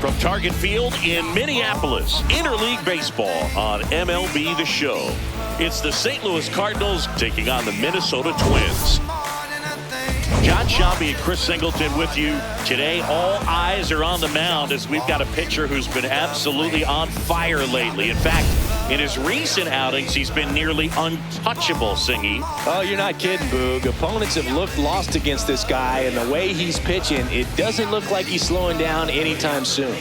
From Target Field in Minneapolis, Interleague Baseball on MLB The Show. It's the St. Louis Cardinals taking on the Minnesota Twins. John Shelby and Chris Singleton with you today. All eyes are on the mound as we've got a pitcher who's been absolutely on fire lately. In fact, in his recent outings, he's been nearly untouchable, Singy. Oh, you're not kidding, Boog. Opponents have looked lost against this guy, and the way he's pitching, it doesn't look like he's slowing down anytime soon.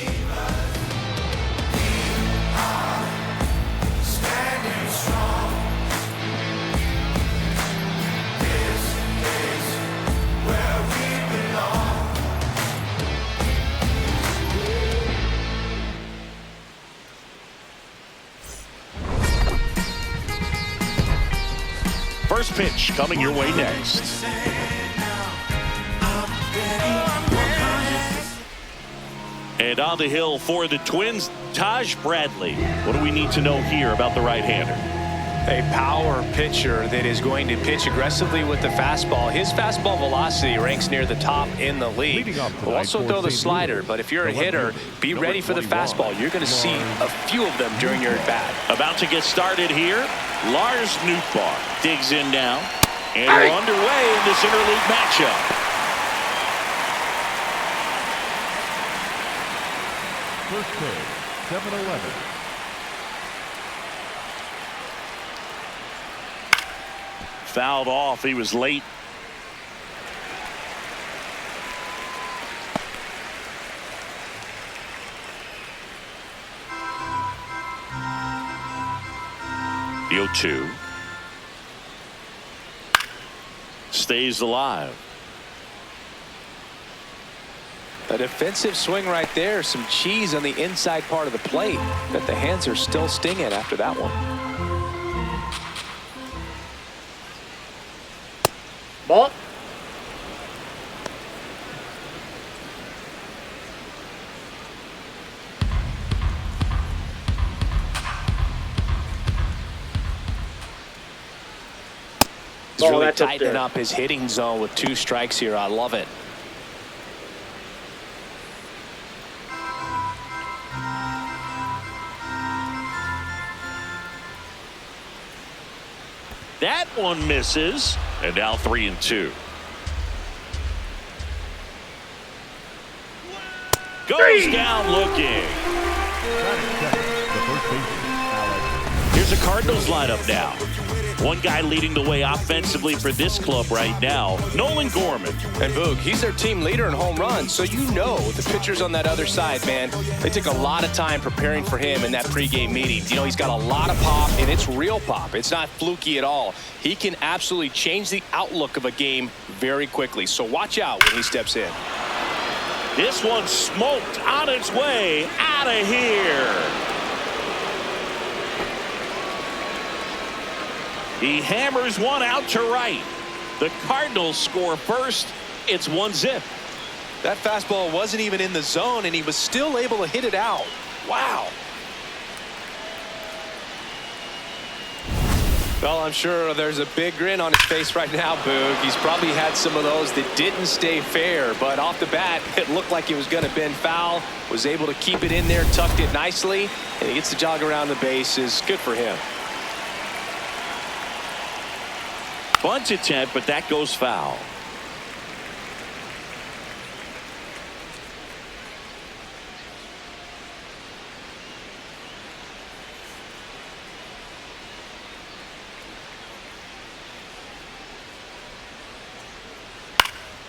First pitch coming your way next. And on the hill for the Twins, Taj Bradley. What do we need to know here about the right-hander? A power pitcher that is going to pitch aggressively with the fastball. His fastball velocity ranks near the top in the league. Will also throw the slider, but if you're a hitter, be ready for the fastball. You're going to see a few of them during your at-bat. About to get started here. Lars Nootbaar digs in now. And we're underway in this interleague matchup. First pitch, 7-11. Fouled off. He was late. The 0-2. Stays alive. A defensive swing right there. Some cheese on the inside part of the plate. But the hands are still stinging after that one. Ball. He's really tightening up his hitting zone with 2 strikes here. I love it. That one misses. And now 3-2. Goes down looking. Here's a Cardinals lineup now. One guy leading the way offensively for this club right now, Nolan Gorman. And Boog, he's their team leader in home runs, so you know the pitchers on that other side, man, they took a lot of time preparing for him in that pregame meeting. You know, he's got a lot of pop, and it's real pop. It's not fluky at all. He can absolutely change the outlook of a game very quickly, so watch out when he steps in. This one smoked on its way out of here. He hammers one out to right. The Cardinals score first. It's 1-0. That fastball wasn't even in the zone, and he was still able to hit it out. Wow. Well, I'm sure there's a big grin on his face right now, Boog. He's probably had some of those that didn't stay fair, but off the bat, it looked like it was going to bend foul. Was able to keep it in there, tucked it nicely, and he gets the jog around the bases. Good for him. Bunt attempt, but that goes foul.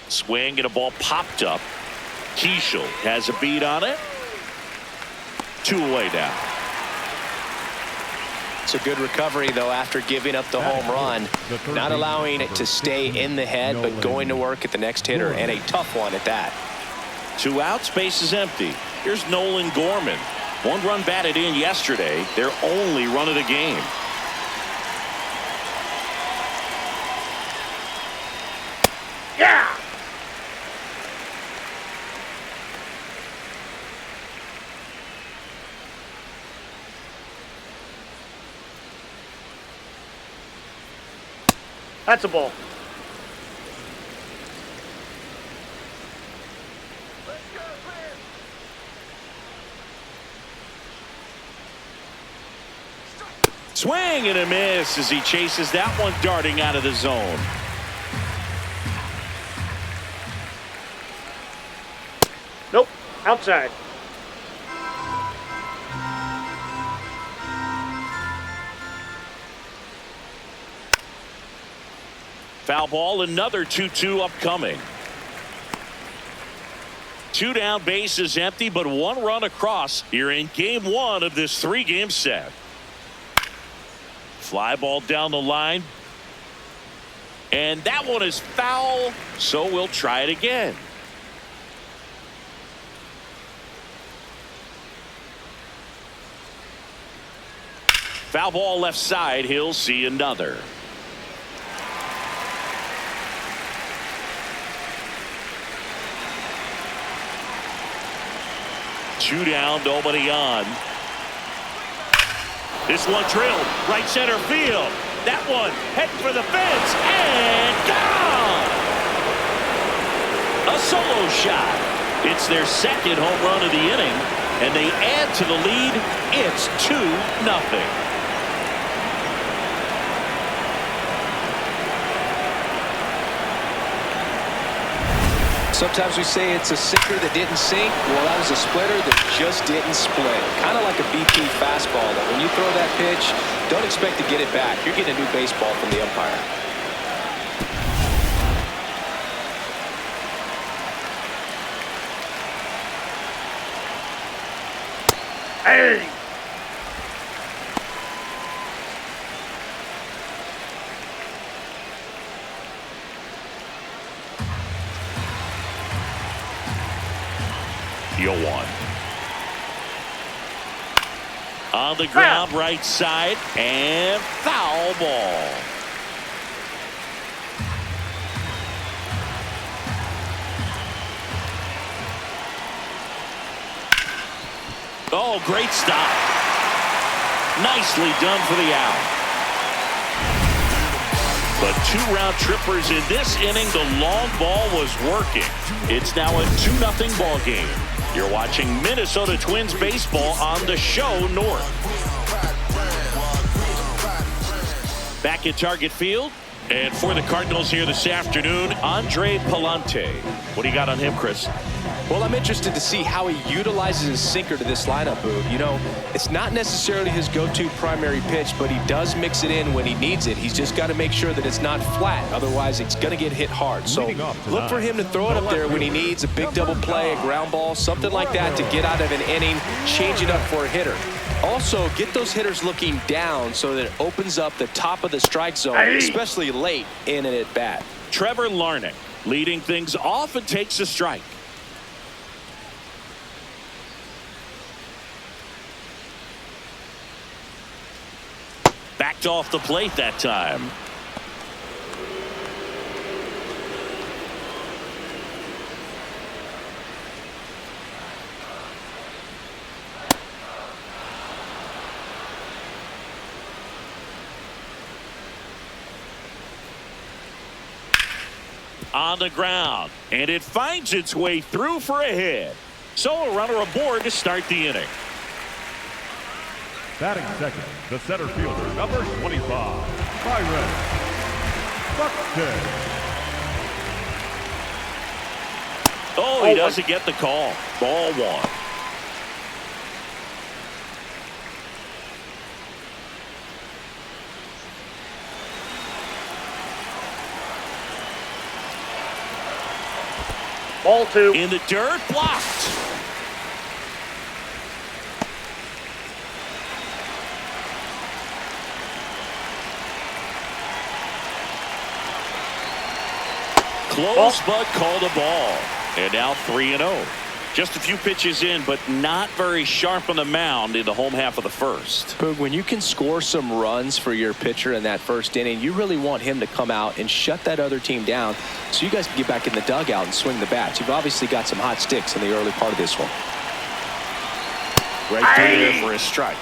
Swing and a ball popped up. Keishel has a beat on it. 2 away now. It's a good recovery, though, after giving up the home run. Not allowing it to stay in the head, but going to work at the next hitter, and a tough one at that. 2 outs, base is empty. Here's Nolan Gorman. 1 run batted in yesterday. Their only run of the game. Yeah! That's a ball. Swing and a miss as he chases that one darting out of the zone. Nope. Outside. Foul ball, another 2-2 upcoming. 2 down, base is empty, but 1 run across here in game 1 of this 3-game set. Fly ball down the line. And that one is foul, so we'll try it again. Foul ball left side, he'll see another. Two down, nobody on. This one drilled right center field. That one heading for the fence and gone. A solo shot. It's their second home run of the inning, and they add to the lead. It's 2-0. Sometimes we say it's a sinker that didn't sink. Well, that was a splitter that just didn't split. Kind of like a BP fastball that when you throw that pitch, don't expect to get it back. You're getting a new baseball from the umpire. Hey! On the ground, right side, and foul ball. Oh, great stop. Nicely done for the out. But 2 round trippers in this inning. The long ball was working. It's now a 2-0 ball game. You're watching Minnesota Twins baseball on the Show North. Back at Target Field, and for the Cardinals here this afternoon, Andre Palante. What do you got on him, Chris? Well, I'm interested to see how he utilizes his sinker to this lineup, Boog. You know, it's not necessarily his go-to primary pitch, but he does mix it in when he needs it. He's just got to make sure that it's not flat. Otherwise, it's going to get hit hard. So look for him to throw it up there when he needs a big double play, a ground ball, something like that to get out of an inning, change it up for a hitter. Also, get those hitters looking down so that it opens up the top of the strike zone, especially late in an at-bat. Trevor Larnach leading things off and takes a strike. Backed off the plate that time. On the ground, and it finds its way through for a hit. So a runner aboard to start the inning. Batting second, the center fielder, number 25, Byron Buxton. Oh, he doesn't get the call. Ball 1. Ball 2. In the dirt, blocked. Close, but called a ball. And now 3-0. Just a few pitches in, but not very sharp on the mound in the home half of the first. Boog, when you can score some runs for your pitcher in that first inning, you really want him to come out and shut that other team down so you guys can get back in the dugout and swing the bats. You've obviously got some hot sticks in the early part of this one. Right there for a strike.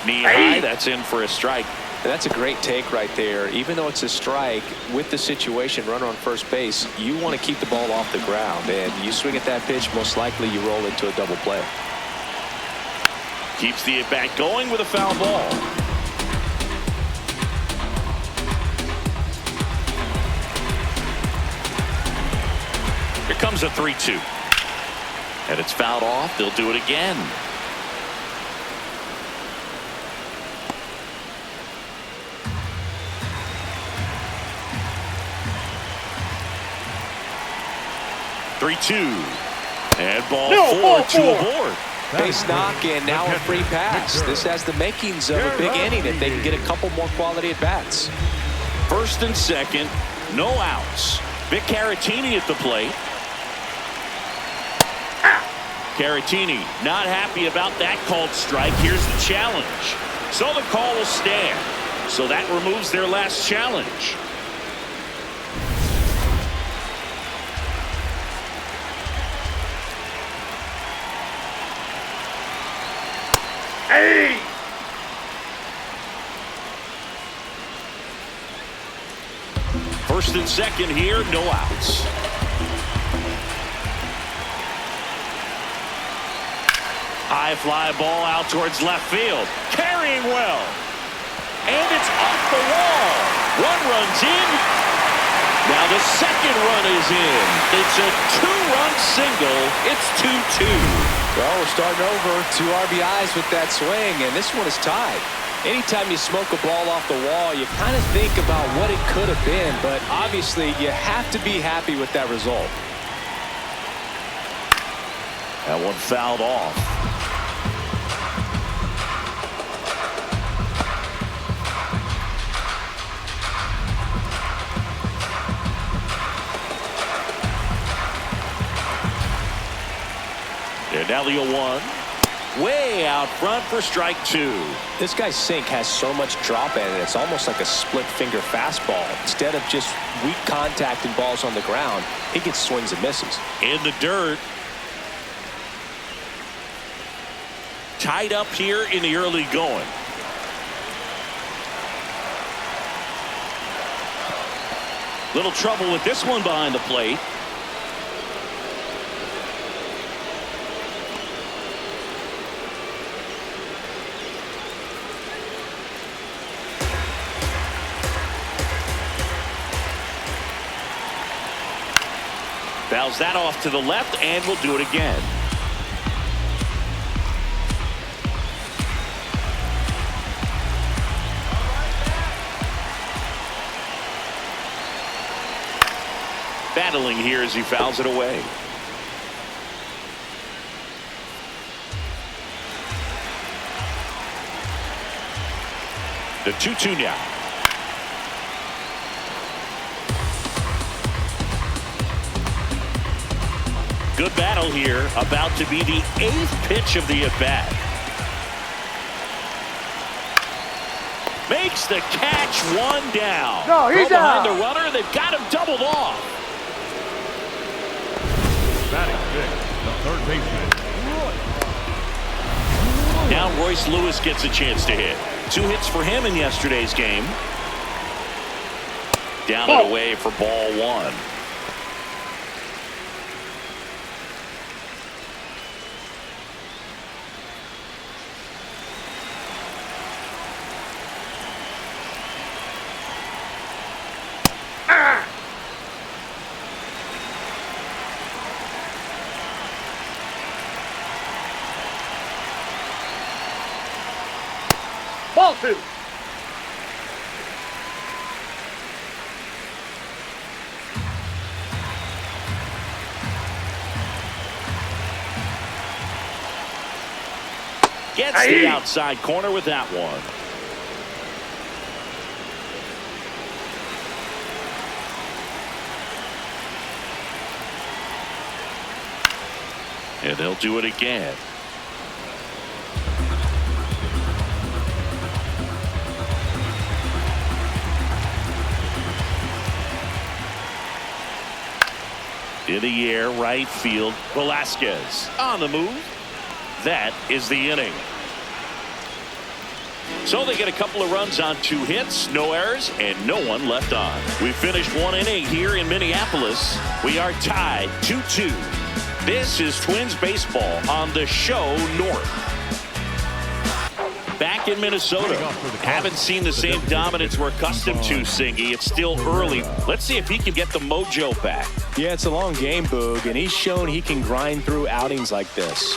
Knee high, that's in for a strike. And that's a great take right there. Even though it's a strike, with the situation, runner on first base, you want to keep the ball off the ground. And you swing at that pitch, most likely you roll into a double play. Keeps the at-bat going with a foul ball. Here comes a 3-2. And it's fouled off. They'll do it again. And ball four to aboard. Base knock and now a free pass. This has the makings of a big inning if they can get a couple more quality at bats. First and second, no outs. Vic Caratini at the plate. Caratini not happy about that called strike. Here's the challenge. So the call will stand. So that removes their last challenge. Hey! First and second here, no outs. High fly ball out towards left field. Carrying well. And it's off the wall. One run's in. Now the second run is in. It's a two-run single. It's 2-2. Well, we're starting over. 2 RBIs with that swing, and this one is tied. Anytime you smoke a ball off the wall, you kind of think about what it could have been, but obviously you have to be happy with that result. That one fouled off. And now the 0-1. Way out front for strike 2. This guy's sink has so much drop in it. It's almost like a split finger fastball. Instead of just weak contact and balls on the ground, he gets swings and misses. In the dirt. Tied up here in the early going. Little trouble with this one behind the plate. Fouls that off to the left, and we'll do it again. Battling here as he fouls it away. The 2-2 now. Good battle here. About to be the 8th pitch of the at-bat. Makes the catch, one down. No, he's behind out. the runner. They've got him doubled off. Batting sixth, the third baseman, Royce. Now Royce Lewis gets a chance to hit. 2 hits for him in yesterday's game. Down and away for ball 1. Ball 2. Gets the outside corner with that one. And they'll do it again. In the air, right field, Velasquez on the move. That is the inning. So they get a couple of runs on 2 hits, no errors, and no one left on. We finished 1 inning here in Minneapolis. We are tied 2-2. This is Twins baseball on the Show North. Back in Minnesota. Haven't seen the same dominance we're accustomed to, Singy. It's still early. Let's see if he can get the mojo back. Yeah, it's a long game, Boog, and he's shown he can grind through outings like this.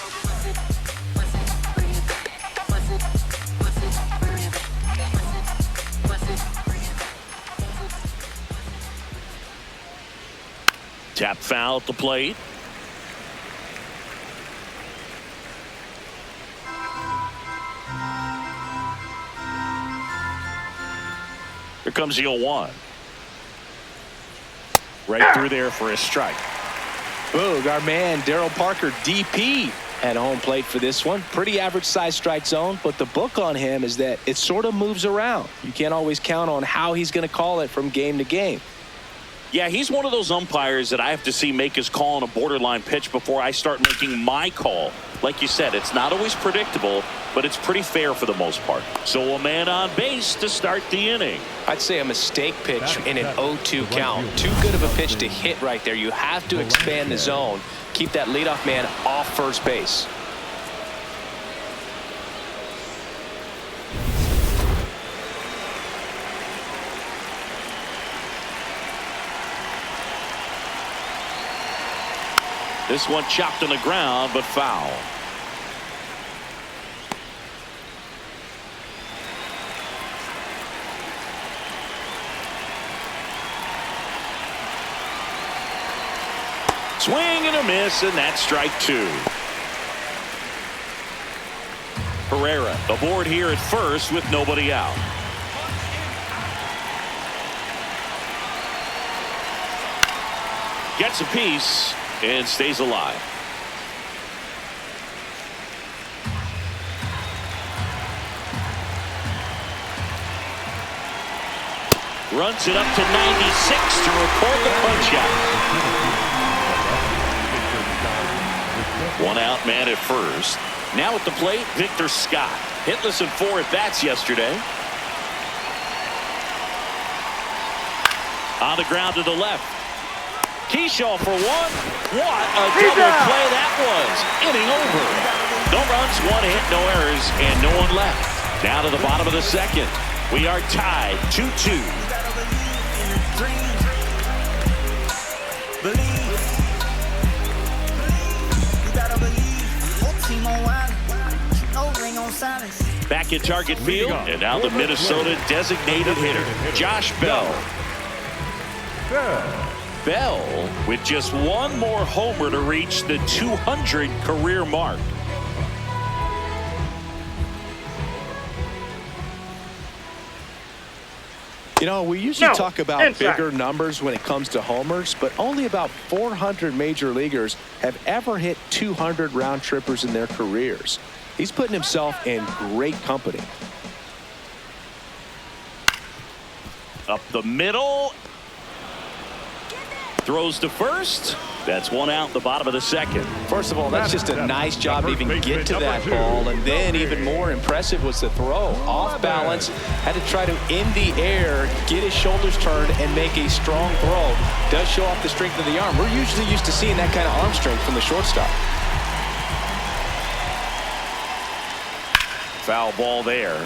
Tap foul at the plate. Here comes the 0-1. Right through there for a strike. Boog, our man Daryl Parker, DP, at home plate for this one. Pretty average size strike zone, but the book on him is that it sort of moves around. You can't always count on how he's going to call it from game to game. Yeah, he's one of those umpires that I have to see make his call on a borderline pitch before I start making my call. Like you said, it's not always predictable, but it's pretty fair for the most part. So a man on base to start the inning. I'd say a mistake pitch in an 0-2 count. Too good of a pitch to hit right there. You have to expand the zone. Keep that leadoff man off first base. This one chopped on the ground, but foul. Swing and a miss, and that's strike 2. Pereira aboard here at first with nobody out. Gets a piece and stays alive. Runs it up to 96 to record the punch out. 1 out man at first. Now at the plate, Victor Scott. Hitless in 4 at-bats yesterday. On the ground to the left. Keyshaw for 1. What a double play that was. Inning over. No runs, 1 hit, no errors, and no one left. Down to the bottom of the 2nd. We are tied 2-2. Back in target field, and now the Minnesota designated hitter, Josh Bell. Bell with just 1 more homer to reach the 200 career mark. You know, we usually talk about bigger numbers when it comes to homers, but only about 400 major leaguers have ever hit 200 round trippers in their careers. He's putting himself in great company. Up the middle. Throws to first. That's 1 out, the bottom of the 2nd. First of all, that's just a nice job to even get to that ball. And then even more impressive was the throw. Off balance, had to try to in the air, get his shoulders turned, and make a strong throw. Does show off the strength of the arm. We're usually used to seeing that kind of arm strength from the shortstop. Foul ball there.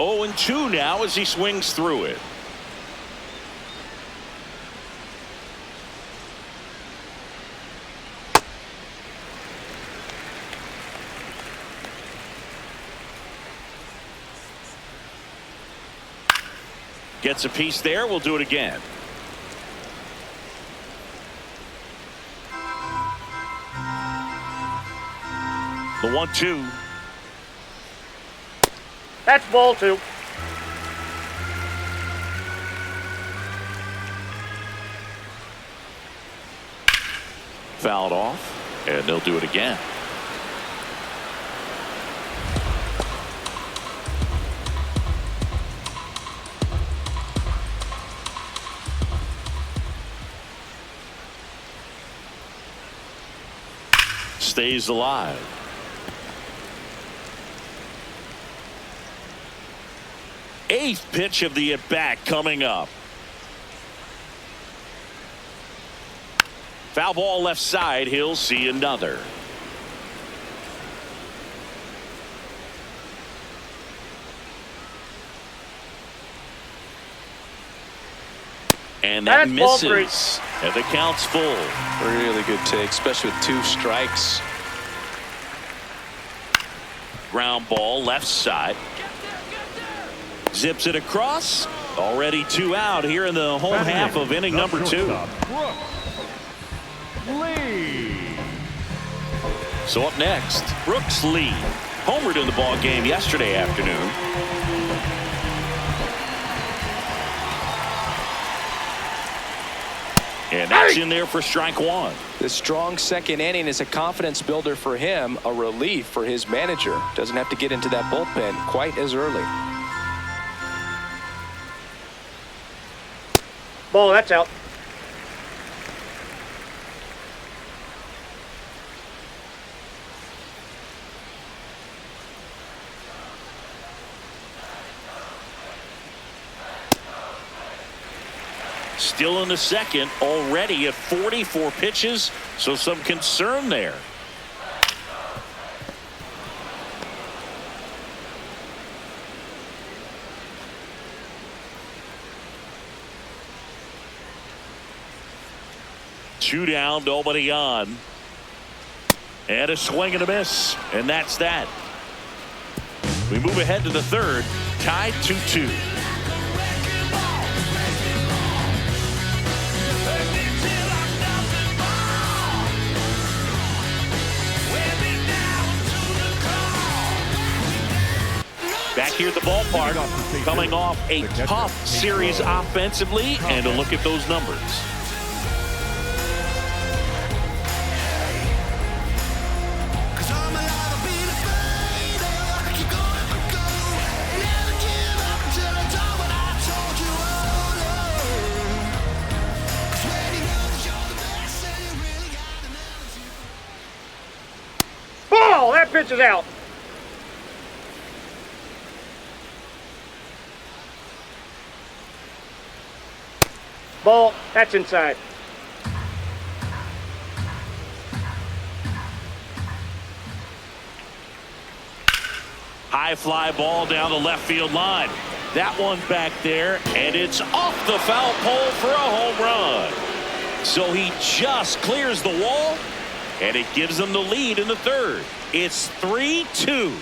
Oh, and 2 now as he swings through it. Gets a piece there. We'll do it again. The 1-2. That's ball 2. Fouled off, and they'll do it again. stays alive. Eighth pitch of the at-bat coming up. Foul ball left side. He'll see another. And that misses. And the count's full. Really good take, especially with 2 strikes. Ground ball left side. Zips it across. Already 2 out here in the home half of inning number 2. So up next, Brooks Lee. Homered in the ball game yesterday afternoon. And that's in there for strike 1. This strong second inning is a confidence builder for him, a relief for his manager. Doesn't have to get into that bullpen quite as early. Ball, that's out. Still in the second, already at 44 pitches, so some concern there. Two down, nobody on. And a swing and a miss, and that's that. We move ahead to the third, tied 2-2. Back here at the ballpark, coming off a tough series offensively, and a look at those numbers. Ball, that pitch is out. Ball, that's inside. High fly ball down the left field line. That one back there, and it's off the foul pole for a home run. So he just clears the wall, and it gives them the lead in the third. It's 3-2.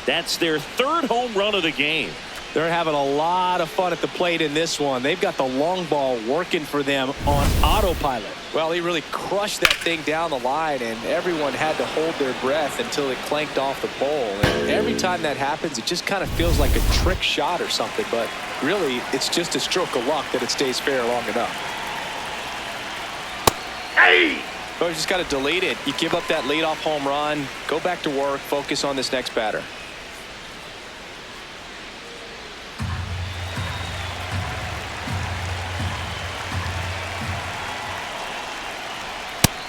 That's their third home run of the game. They're having a lot of fun at the plate in this one. They've got the long ball working for them on autopilot. Well, he really crushed that thing down the line, and everyone had to hold their breath until it clanked off the pole. And every time that happens, it just kind of feels like a trick shot or something, but really, it's just a stroke of luck that it stays fair long enough. Hey! But you just got to delete it. You give up that leadoff home run, go back to work, focus on this next batter.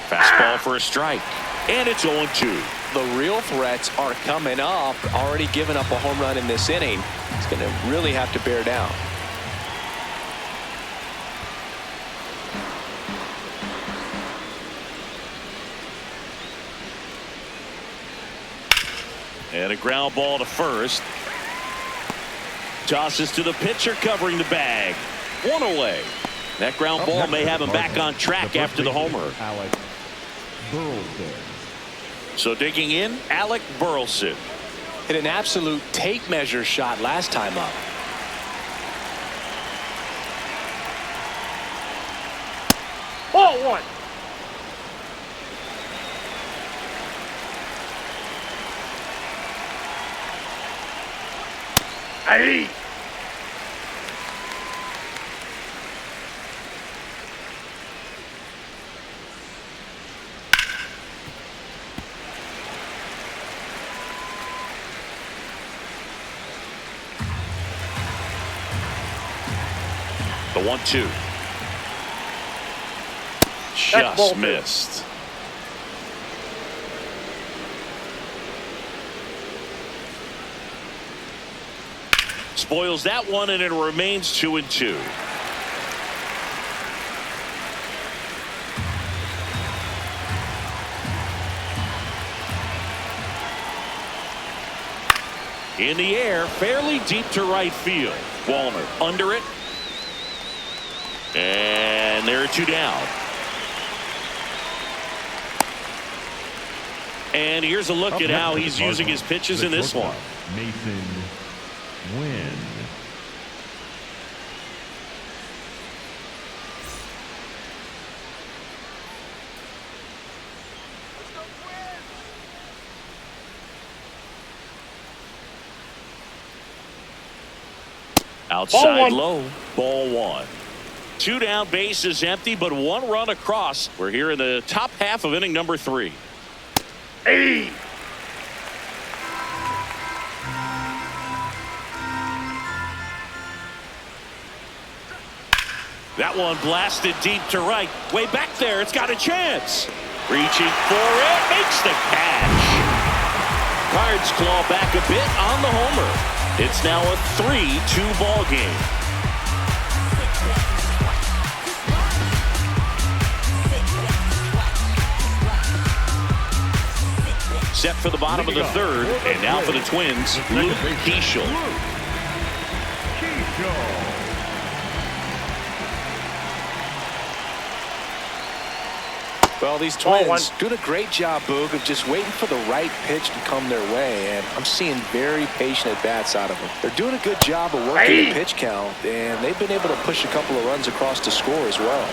Fastball for a strike, and it's 0-2. The real threats are coming up. Already given up a home run in this inning. It's going to really have to bear down. And a ground ball to first. Tosses to the pitcher covering the bag. One away. That ground ball may have him back on track after the homer. So digging in, Alec Burleson. Hit an absolute tape measure shot last time up. Ball one. Hey! The 1-2. Just missed. spoils that one, and it remains 2-2. In the air, fairly deep to right field. Wallner under it. And there are 2 down. And here's a look at how he's using his pitches in this one. Mason Wynn. Outside low, ball 1. 2 down, base is empty, but 1 run across. We're here in the top half of inning number 3. Hey! That one blasted deep to right. Way back there, it's got a chance. Reaching for it, makes the catch. Cards claw back a bit on the homer. It's now a 3-2 ball game. Set for the bottom of the 3rd, and now for the Twins, Luke Keeschel. Well, these Twins doing a great job, Boog, of just waiting for the right pitch to come their way, and I'm seeing very patient at-bats out of them. They're doing a good job of working the pitch count, and they've been able to push a couple of runs across to score as well.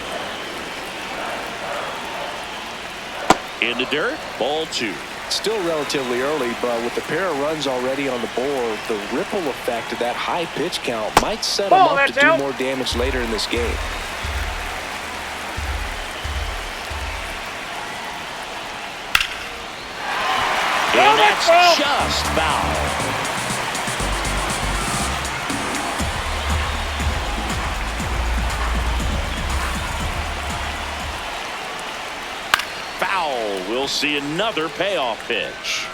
In the dirt, ball 2. Still relatively early, but with the pair of runs already on the board, the ripple effect of that high pitch count might set them up to do more damage later in this game. And that's just foul. Foul. We'll see another payoff pitch.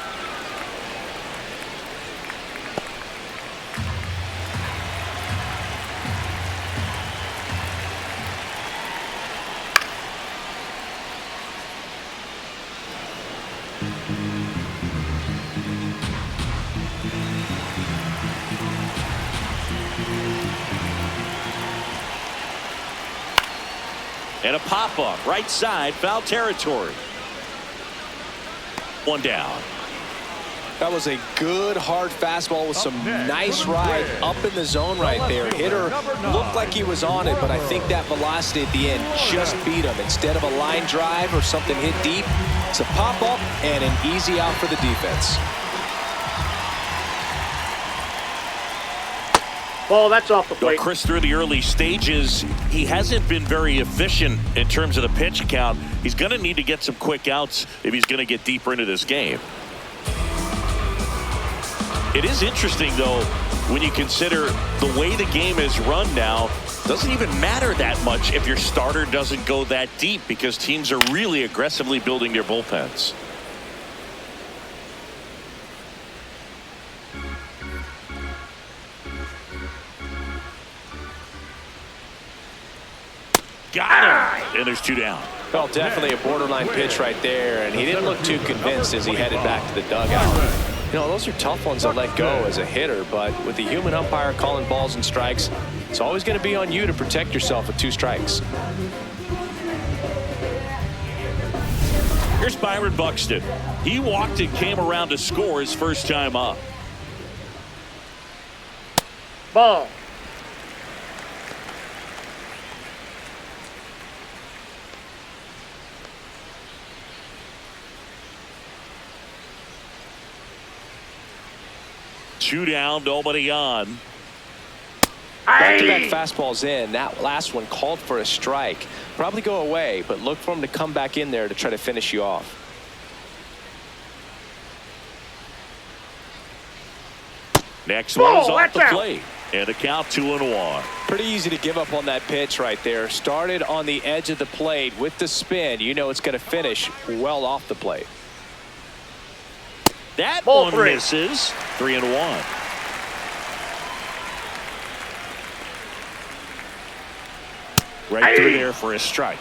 And a pop-up, right side, foul territory. 1 down. That was a good, hard fastball with some nice ride up in the zone right there. Hitter looked like he was on it, but I think that velocity at the end just beat him. Instead of a line drive or something hit deep, it's a pop-up and an easy out for the defense. Ball, that's off the plate. Well, Chris, through the early stages, he hasn't been very efficient in terms of the pitch count. He's going to need to get some quick outs if he's going to get deeper into this game. It is interesting, though, when you consider the way the game is run now. Doesn't even matter that much if your starter doesn't go that deep, because teams are really aggressively building their bullpens. Got him. And there's 2 down. Well, definitely a borderline pitch right there, and he didn't look too convinced as he headed back to the dugout. You know, those are tough ones to let go as a hitter, but with the human umpire calling balls and strikes, it's always going to be on you to protect yourself with 2 strikes. Here's Byron Buxton. He walked and came around to score his first time up. Ball. Two down, nobody on. Back-to-back fastballs in. That last one called for a strike. Probably go away, but look for him to come back in there to try to finish you off. Next one is off the plate. And a count 2-1. Pretty easy to give up on that pitch right there. Started on the edge of the plate with the spin. You know it's going to finish well off the plate. That one misses. 3-1. Right through there for a strike.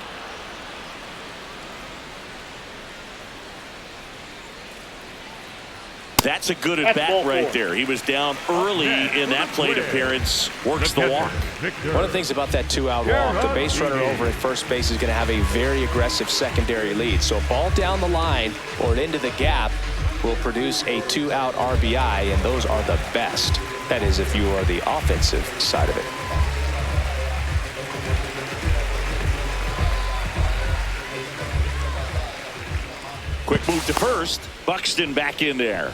That's a good at-bat right there. He was down early in that plate appearance. Works the walk. One of the things about that two-out walk, the base runner over at first base is going to have a very aggressive secondary lead. So a ball down the line or into the gap will produce a two-out RBI, and those are the best. That is, if you are the offensive side of it. Quick move to first. Buxton back in there.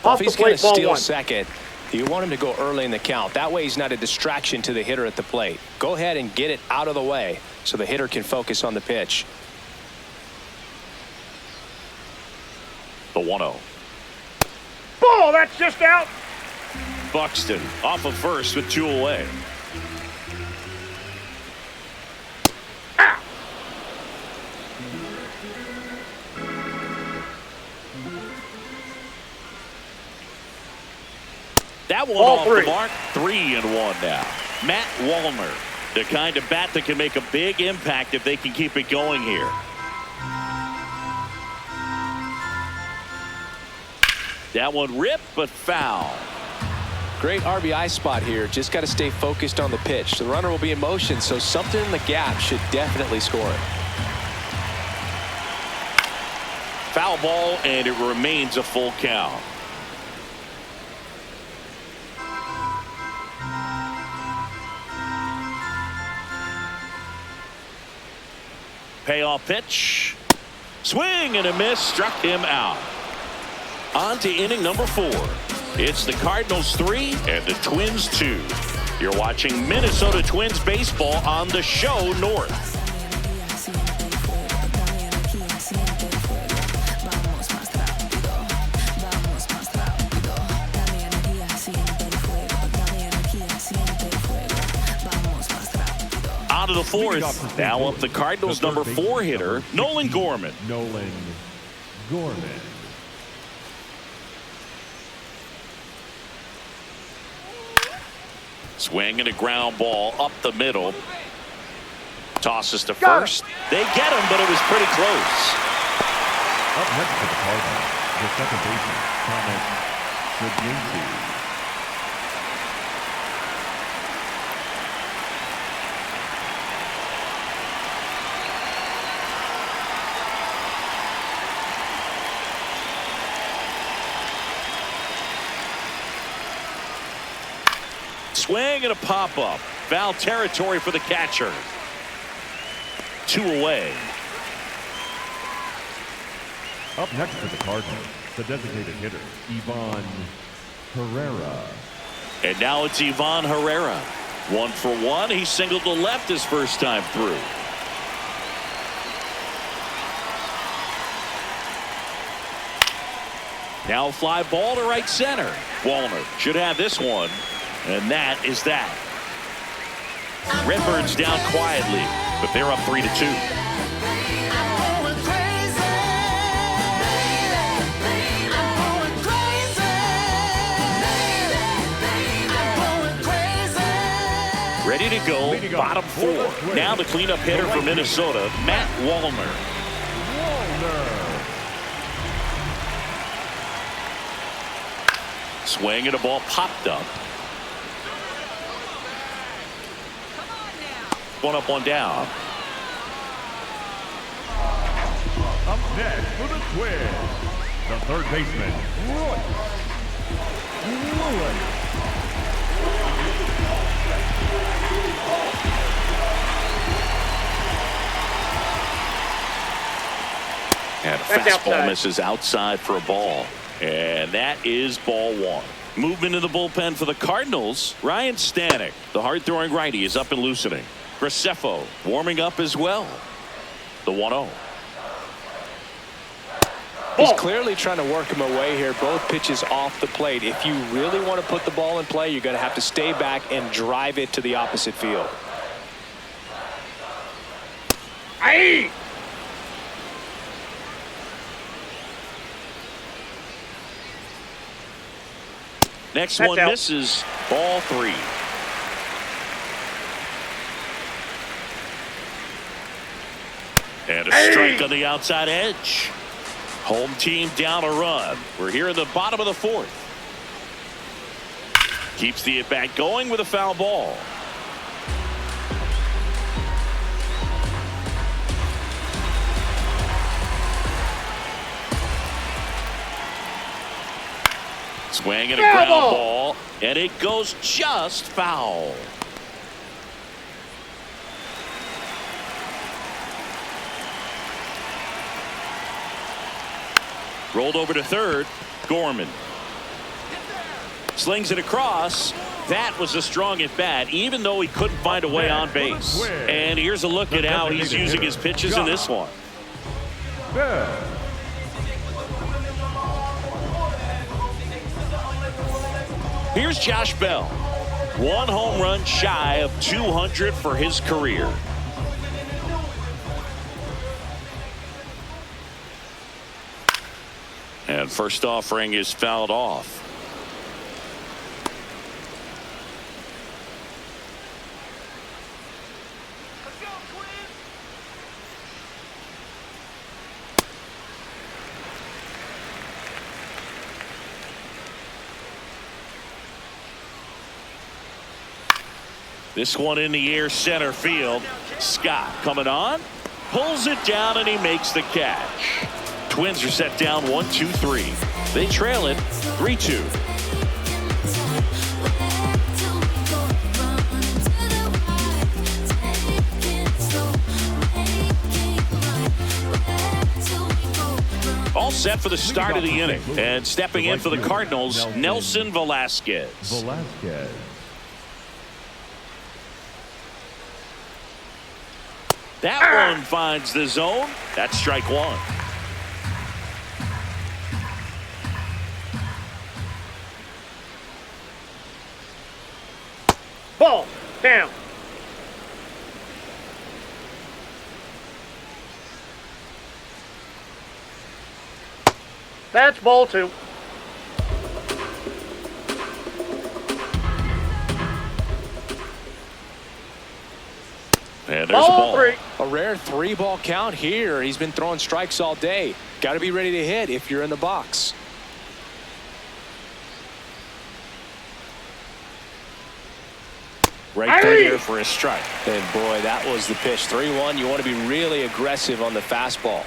If he's going to steal second, you want him to go early in the count. That way he's not a distraction to the hitter at the plate. Go ahead and get it out of the way so the hitter can focus on the pitch. The 1-0. Ball, that's just out. Buxton off of first with 2 away. That one off the mark. 3-1 now. Matt Wallner, the kind of bat that can make a big impact if they can keep it going here. That one ripped, but foul. Great RBI spot here. Just got to stay focused on the pitch. The runner will be in motion, so something in the gap should definitely score it. Foul ball, and it remains a full count. Payoff pitch. Swing and a miss. Struck him out. On to inning number 4. It's the Cardinals 3 and the Twins 2. You're watching Minnesota Twins baseball on the Show North. To the 4th. Now up the Cardinals number 4 hitter, Nolan Gorman. Nolan Gorman. Swing and a ground ball up the middle. Tosses to first. They get him, but it was pretty close. Up next to the Cardinals, the second baseman, Thomas Sedinski. Swing and a pop-up. Foul territory for the catcher. 2 away. Up next to the Cardinals, the designated hitter, Ivan Herrera. And now it's Ivan Herrera. 1 for 1. He singled to left his first time through. Now a fly ball to right center. Wallner should have this one. And that is that. Redbirds down quietly, but they're up 3-2. Ready to go, bottom 4. Now the cleanup hitter for Minnesota, Matt Wallner. Swing and a ball popped up. 1 up, 1 down. Up next for the Twins, the third baseman, Roy Lewis. And a fastball misses outside for a ball. And that is ball 1. Movement in the bullpen for the Cardinals. Ryan Stanek, the hard-throwing righty, is up and loosening. Graceffo warming up as well. The 1-0. He's clearly trying to work him away here. Both pitches off the plate. If you really want to put the ball in play, you're going to have to stay back and drive it to the opposite field. Aye. Next That's one out. misses. Ball 3. And a strike on the outside edge. Home team down a run. We're here in the bottom of the 4th. Keeps the at-bat going with a foul ball. Swing and a ground ball, and it goes just foul. Rolled over to third. Gorman slings it across. That was a strong at bat, even though he couldn't find a way on base. And here's a look at how he's using his pitches in this one. Here's Josh Bell. 1 home run shy of 200 for his career. And first offering is fouled off. This one in the air, center field. Scott coming on, pulls it down, and he makes the catch. Twins are set down 1-2-3. They trail it 3-2. All set for the start of the inning. And stepping in for the Cardinals, Nelson Velasquez. That one finds the zone. That's strike 1. Ball down. That's ball 2. And there's a ball. 3. A rare 3-ball count here. He's been throwing strikes all day. Got to be ready to hit if you're in the box. Right through here for a strike. And boy, that was the pitch. 3-1. You want to be really aggressive on the fastball.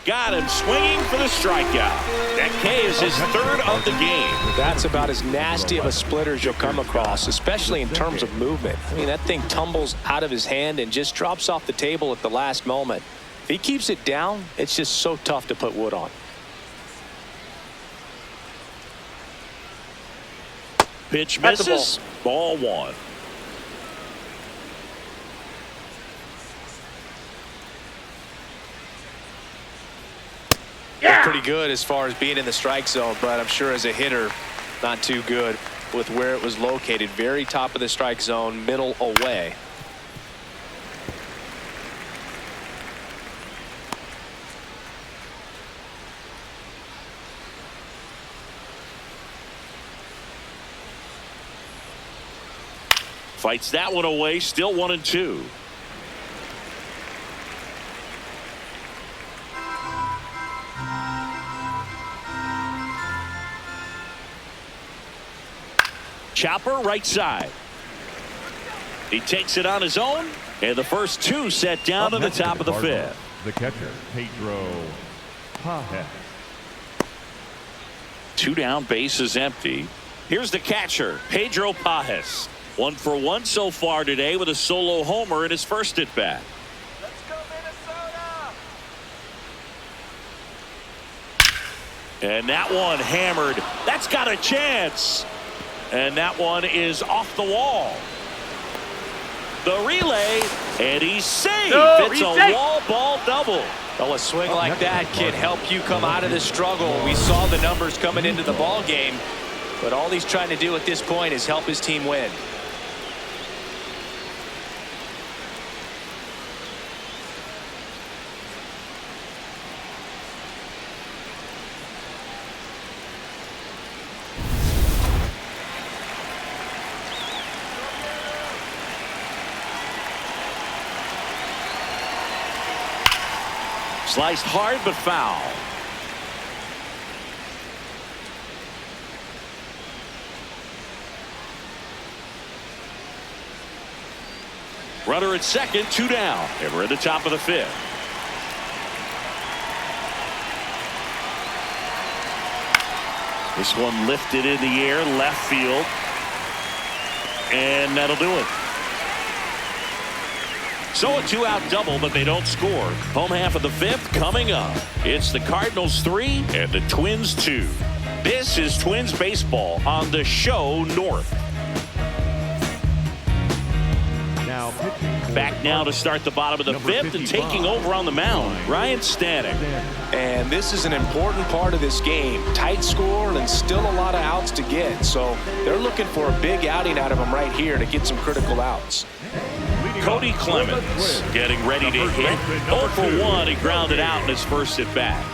Got him swinging for the strikeout. That K is his 3rd of the game. That's about as nasty of a splitter as you'll come across, especially in terms of movement. I mean, that thing tumbles out of his hand and just drops off the table at the last moment. If he keeps it down, it's just so tough to put wood on. Pitch misses. Ball 1. Yeah. Pretty good as far as being in the strike zone, but I'm sure as a hitter, not too good with where it was located. Very top of the strike zone, middle away. Fights that one away. Still 1-2. Chopper right side. He takes it on his own, and the first 2 set down in the top of the 5th. The catcher, Pedro Pajes. 2 down, base is empty. Here's the catcher, Pedro Pajes. 1 for 1 so far today with a solo homer in his first at bat. Let's go, Minnesota! And that one hammered. That's got a chance. And that one is off the wall. The relay, and he's safe. No, it's he's a safe. wall ball double. Well, a swing like that can help you come out of the struggle. We saw the numbers coming into the ball game, but all he's trying to do at this point is help his team win. Sliced hard but foul. Runner at second, 2 down. And we're at the top of the 5th. This one lifted in the air, left field. And that'll do it. So a 2-out double, but they don't score. Home half of the 5th coming up. It's the Cardinals 3 and the Twins 2. This is Twins baseball on the show North. Back now to start the bottom of the 5th and taking over on the mound, Ryan Stanek. And this is an important part of this game. Tight score and still a lot of outs to get. So they're looking for a big outing out of him right here to get some critical outs. Cody Clemens getting ready to hit. 0 for 1. He grounded out in his first at bat.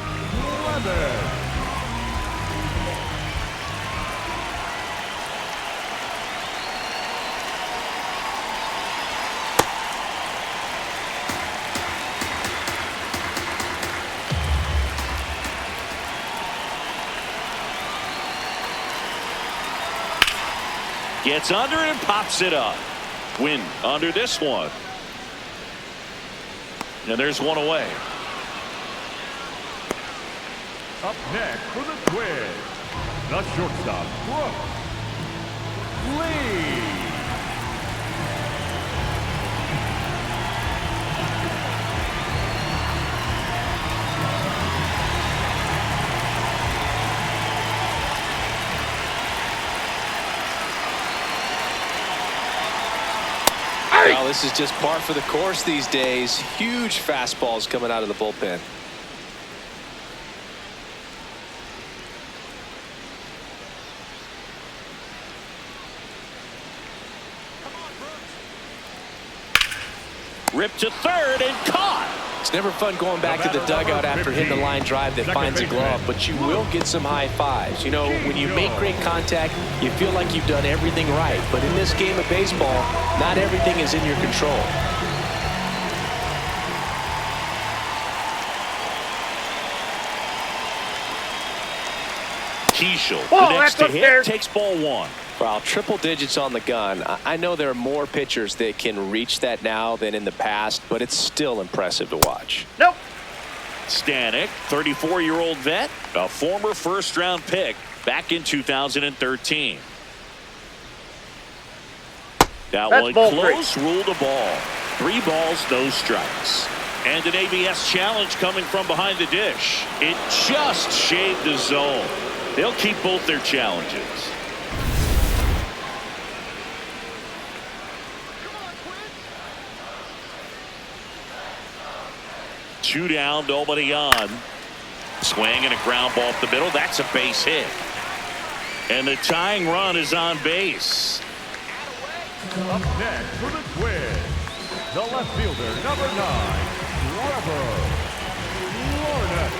Gets under it and pops it up. Win under this one. And there's one away. Up next for the Twins, the shortstop, Brooks Lee. Well, this is just par for the course these days. Huge fastballs coming out of the bullpen. Ripped to third and caught. It's never fun going back to the dugout after hitting a line drive that finds a glove, but you will get some high fives. You know, when you make great contact, you feel like you've done everything right. But in this game of baseball, not everything is in your control. Keishel, the next to hit, takes ball 1. Well, triple digits on the gun. I know there are more pitchers that can reach that now than in the past, but it's still impressive to watch. Nope. Stanek, 34-year-old vet, a former first-round pick back in 2013. That That's one ball close, ruled a ball. 3 balls, no strikes. And an ABS challenge coming from behind the dish. It just shaved the zone. They'll keep both their challenges. Two down, nobody on. Swing and a ground ball up the middle. That's a base hit. And the tying run is on base. Up next for the Twins, the left fielder, number 9, Trevor Lorna.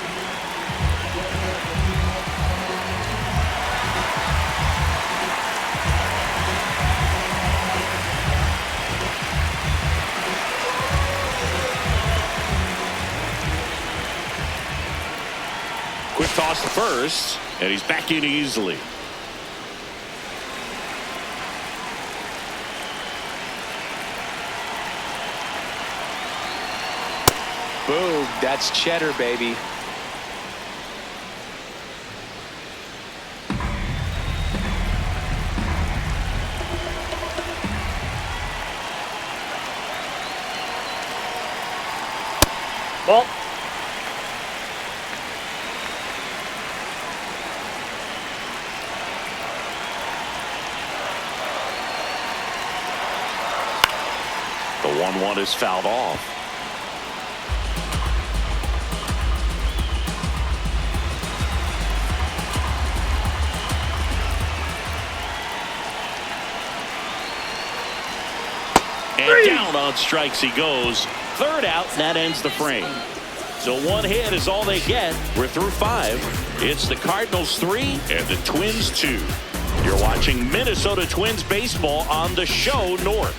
Quick toss to first, and he's back in easily. Boom, that's cheddar, baby. Ball. The 1-1 is fouled off. And down on strikes he goes. Third out, and that ends the frame. So 1 hit is all they get. We're through 5. It's the Cardinals 3 and the Twins 2. You're watching Minnesota Twins baseball on the show North.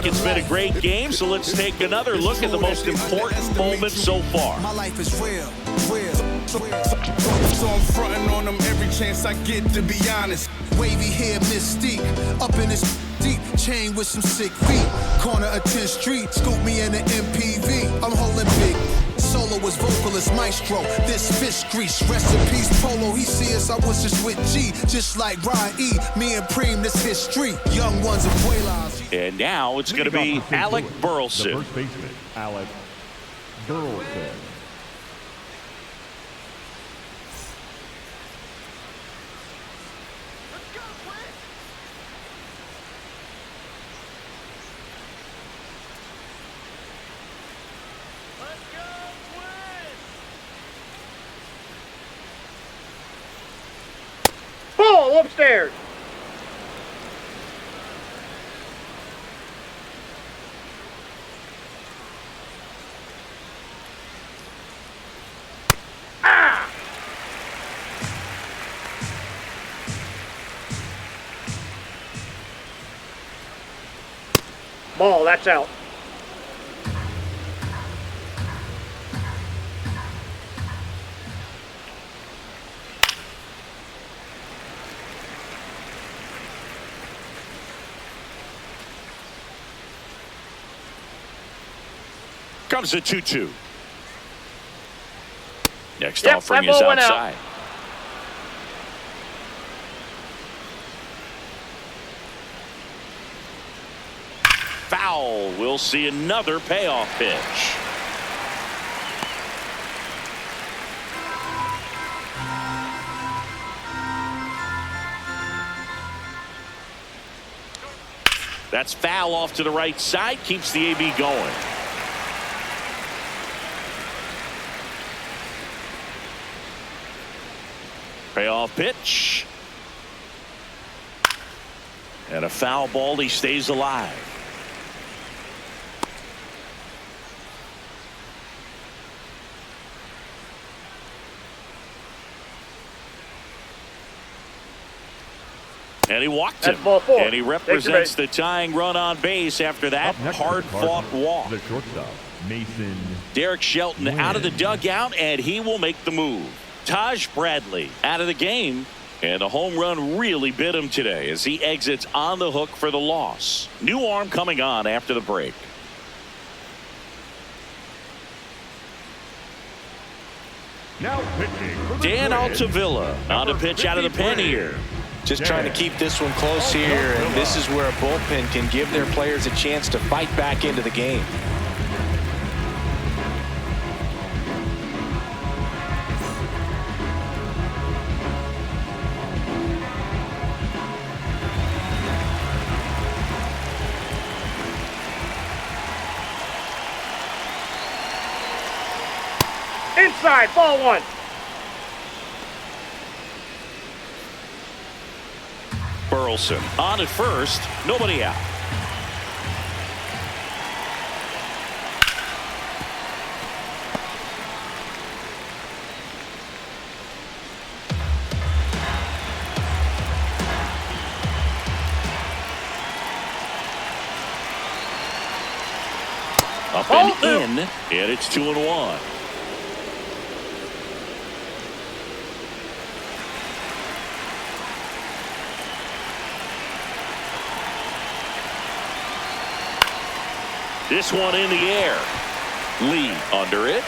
it's been a great game, so let's take another look at the most important moments so far. My life is real. So I'm fronting on them every chance I get, to be honest. Wavy hair, mystique, up in this deep chain with some sick feet. Corner of 10th Street, scoop me in the MPV. I'm holding big. Solo was vocalist maestro. This fish grease, rest in peace, Polo. He see us, I was just with G, just like Ryan E. Me and Preem, this history. Young ones of Puelas. And now it's going to be Alec Burleson. The first baseman, Alec Burleson. Ball upstairs. Ah! Ball, that's out. Comes a 2-2. Next Yep, offering that is ball went out. outside. Foul. We'll see another payoff pitch. That's foul off to the right side. Keeps the AB going. Payoff pitch. And a foul ball. He stays alive. And he walked him. That's ball four. And he represents the tying run on base after that Up next for the hard-fought Cardinals, walk. The shortstop, Mason. Derek Shelton out of the dugout, and he will make the move. Taj Bradley out of the game, and a home run really bit him today as he exits on the hook for the loss. New arm coming on after the break. Now pitching for the Dan Twins, Altavilla on a pitch out of the pen 53. here. Just trying to keep this one close here, and this is where a bullpen can give their players a chance to fight back into the game. Inside, ball one. Burleson on at first, nobody out. Up and in, and it's 2-1. This one in the air. Lee under it.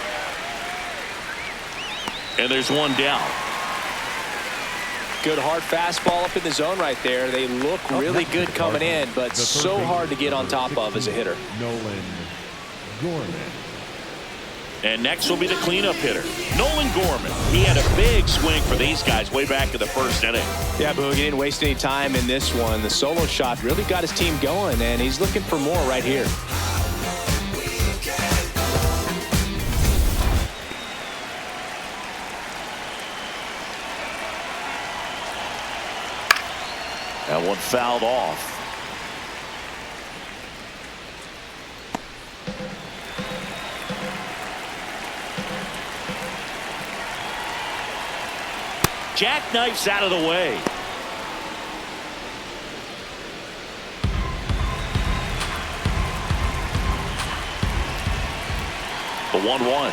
And there's one down. Good hard fastball up in the zone right there. They look really good coming in, but so hard to get on top of as a hitter. Nolan Gorman. And next will be the cleanup hitter, Nolan Gorman. He had a big swing for these guys way back in the first inning. Yeah, Boog, he didn't waste any time in this one. The solo shot really got his team going, and he's looking for more right here. That one fouled off. Jackknifes out of the way. 1-1.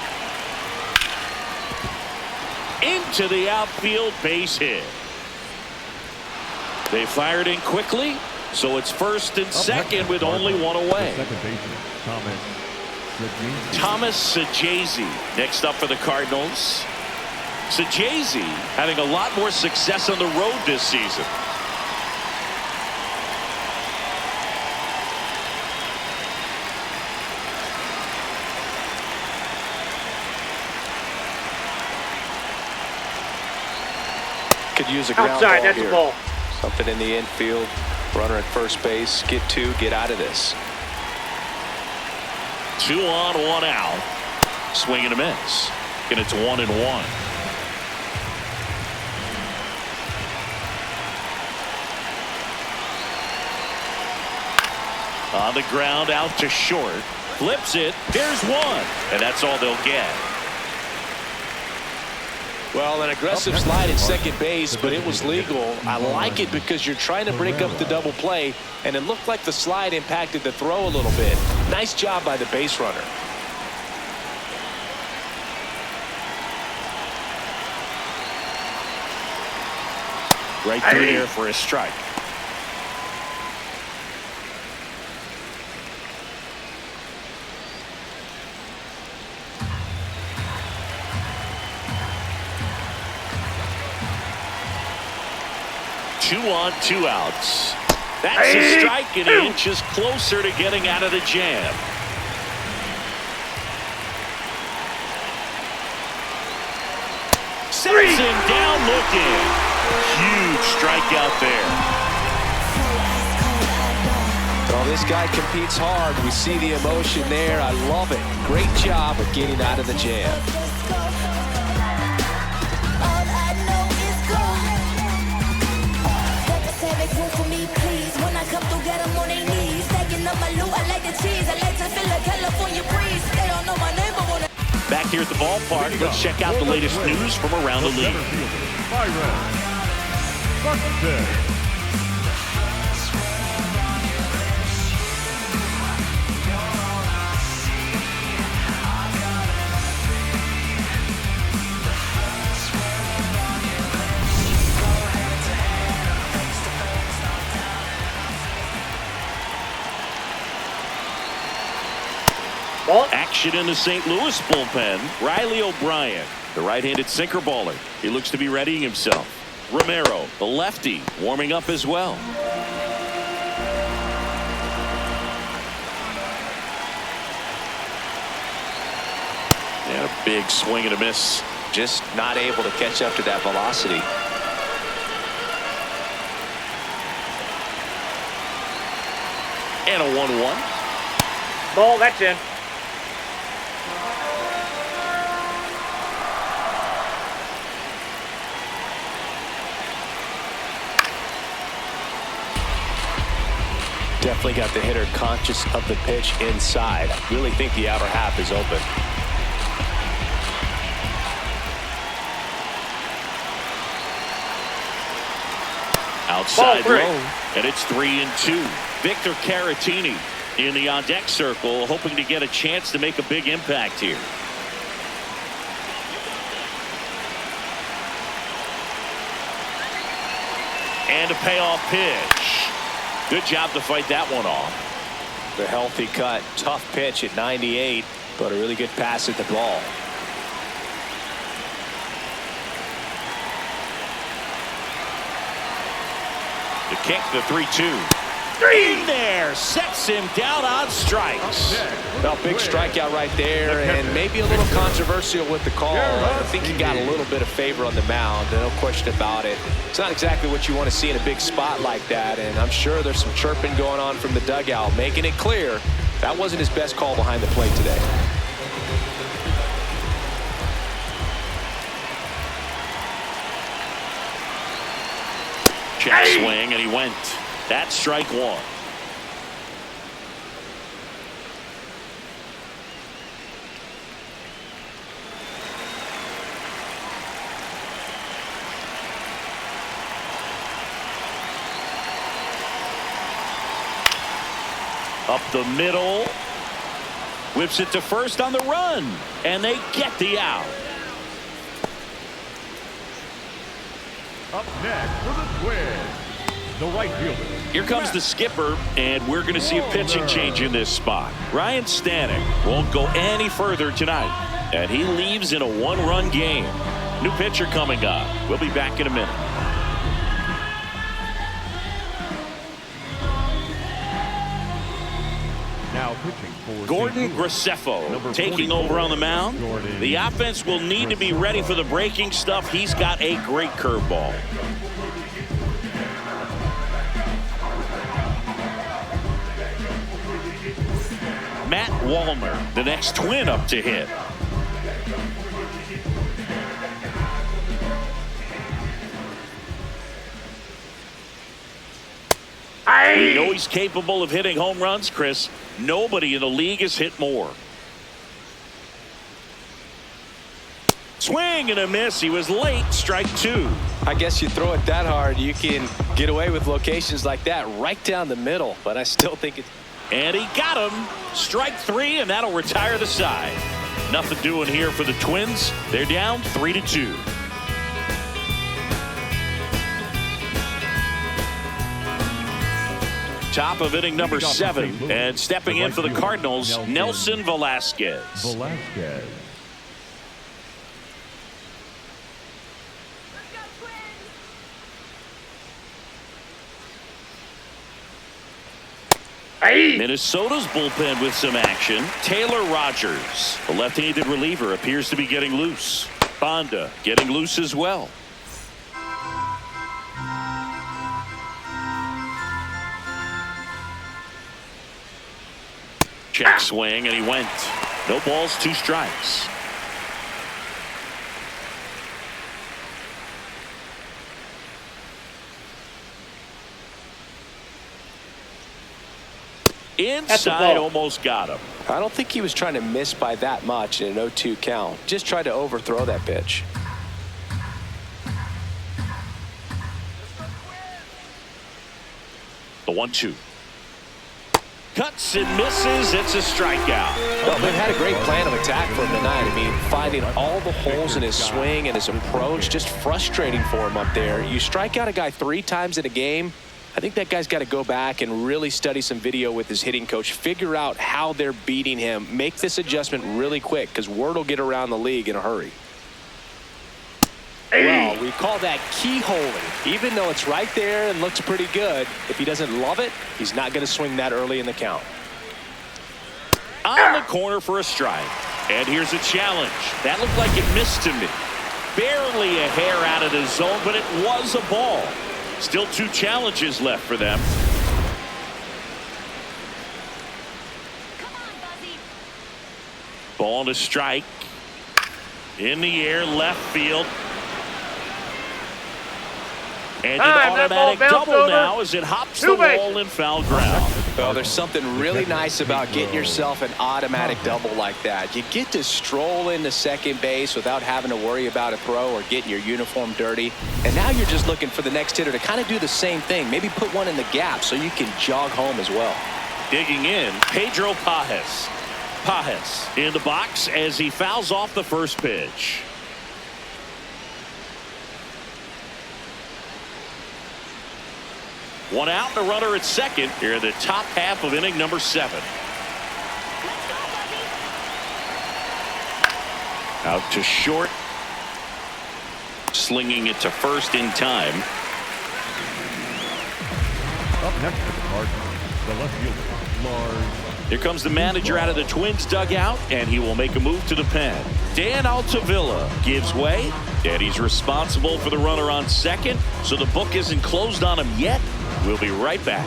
Into the outfield, base hit. They fired in quickly, so it's first and second with only one away. Second baseman, Thomas Sajazi next up for the Cardinals. Sajazi having a lot more success on the road this season. Could use a ground Outside, ball that's here. a ball. Something in the infield. Runner at first base. Get two. Get out of this. 2 on, 1 out. Swing and a miss. And it's 1-1. On the ground, out to short. Flips it. There's one. And that's all they'll get. Well, an aggressive slide at second base, but it was legal. I like it because you're trying to break up the double play, and it looked like the slide impacted the throw a little bit. Nice job by the base runner. Right through there for a strike. Two on, 2 outs. That's a strike, and he inches closer to getting out of the jam. Sends him down looking. Huge strikeout there. Well, this guy competes hard. We see the emotion there. I love it. Great job of getting out of the jam. Back here at the ballpark, let's check out the latest news from around the league. Action in the St. Louis bullpen. Riley O'Brien, the right-handed sinker baller. He looks to be readying himself. Romero, the lefty, warming up as well. And a big swing and a miss. Just not able to catch up to that velocity. And a 1-1. Ball, that's in. Definitely got the hitter conscious of the pitch inside. I really think the outer half is open. Outside low, and it's 3-2. Victor Caratini in the on-deck circle, hoping to get a chance to make a big impact here. And a payoff pitch. Good job to fight that one off. The healthy cut. Tough pitch at 98, but a really good pass at the ball. The kick, the 3-2. In there, sets him down on strikes. Well, big strikeout right there, and maybe a little controversial with the call. I think he got a little bit of favor on the mound, no question about it. It's not exactly what you want to see in a big spot like that, and I'm sure there's some chirping going on from the dugout, making it clear that wasn't his best call behind the plate today. Check swing, and he went. That's strike one. Up the middle. Whips it to first on the run, and they get the out. Up next for the Twins, the right fielder. Here comes the skipper, and we're going to see a pitching change in this spot. Ryan Stanek won't go any further tonight, and he leaves in a one-run game. New pitcher coming up. We'll be back in a minute. Now pitching for Gordon Graceffo taking over on the mound. The offense will need to be ready for the breaking stuff. He's got a great curveball. Matt Wallner, the next Twin up to hit. We know he's capable of hitting home runs, Chris. Nobody in the league has hit more. Swing and a miss. He was late. Strike two. I guess you throw it that hard, you can get away with locations like that right down the middle. But I still think it's... And he got him. Strike three, and that'll retire the side. Nothing doing here for the Twins. They're down 3-2. Top of inning number 7, and stepping in for the Cardinals, Nelson Velasquez. Minnesota's bullpen with some action. Taylor Rogers, the left-handed reliever, appears to be getting loose. Bonda getting loose as well. Check swing, and he went. No balls, 2 strikes. Inside, almost got him. I don't think he was trying to miss by that much in an 0-2 count. Just tried to overthrow that pitch. The 1-2. Cuts and misses. It's a strikeout. Well, they've had a great plan of attack for him tonight. I mean, finding all the holes in his swing and his approach, just frustrating for him up there. You strike out a guy 3 times in a game, I think that guy's got to go back and really study some video with his hitting coach, figure out how they're beating him, make this adjustment really quick, because word will get around the league in a hurry. Well, we call that keyholing. Even though it's right there and looks pretty good, if he doesn't love it, he's not going to swing that early in the count. On the corner for a strike. And here's a challenge. That looked like it missed to me. Barely a hair out of the zone, but it was a ball. Still 2 challenges left for them. Ball to strike. In the air, left field. And an automatic double now as it hops the wall in foul ground. Well, there's something really nice about getting yourself an automatic double like that. You get to stroll into second base without having to worry about a throw or getting your uniform dirty. And now you're just looking for the next hitter to kind of do the same thing. Maybe put one in the gap so you can jog home as well. Digging in, Pedro Pajes. Pajes in the box as he fouls off the first pitch. One out and a runner at second here in the top half of inning number 7. Out to short. Slinging it to first in time. Up next for the Cardinals, the left fielder, Lars. Here comes the manager out of the Twins dugout, and he will make a move to the pen. Dan Altavilla gives way, and he's responsible for the runner on second, so the book isn't closed on him yet. We'll be right back.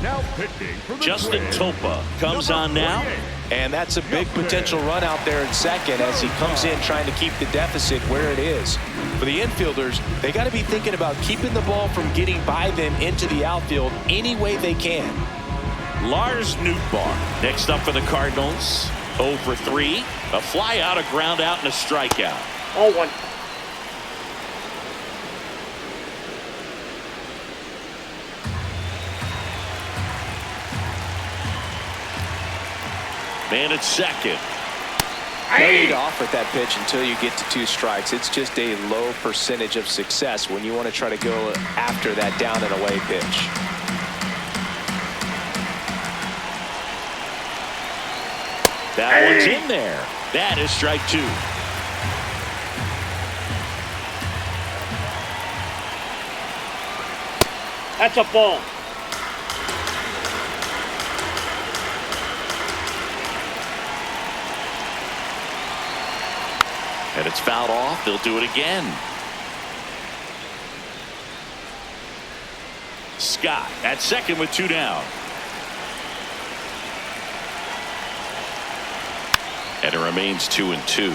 Now pitching for the Justin Twins, Topa comes on now. And that's a big potential run out there in second as he comes in trying to keep the deficit where it is. For the infielders, they got to be thinking about keeping the ball from getting by them into the outfield any way they can. Lars Nootbaar next up for the Cardinals. 0 for 3. A fly out, a ground out, and a strikeout. 0-1. And it's second. No need to offer that pitch until you get to 2 strikes. It's just a low percentage of success when you want to try to go after that down and away pitch. That one's in there. That is strike 2. That's a ball. And it's fouled off. They'll do it again. Scott at second with 2 down. And it remains 2-2.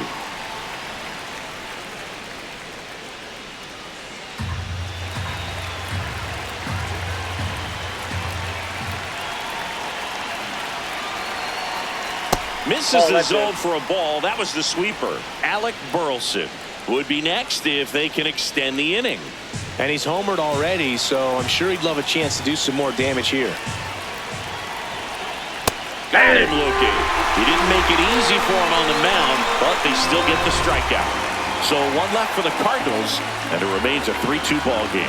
Misses the zone for a ball. That was the sweeper. Alec Burleson would be next if they can extend the inning. And he's homered already, so I'm sure he'd love a chance to do some more damage here. Got him looking. He didn't make it easy for him on the mound, but they still get the strikeout. So 1 left for the Cardinals, and it remains a 3-2 ball game.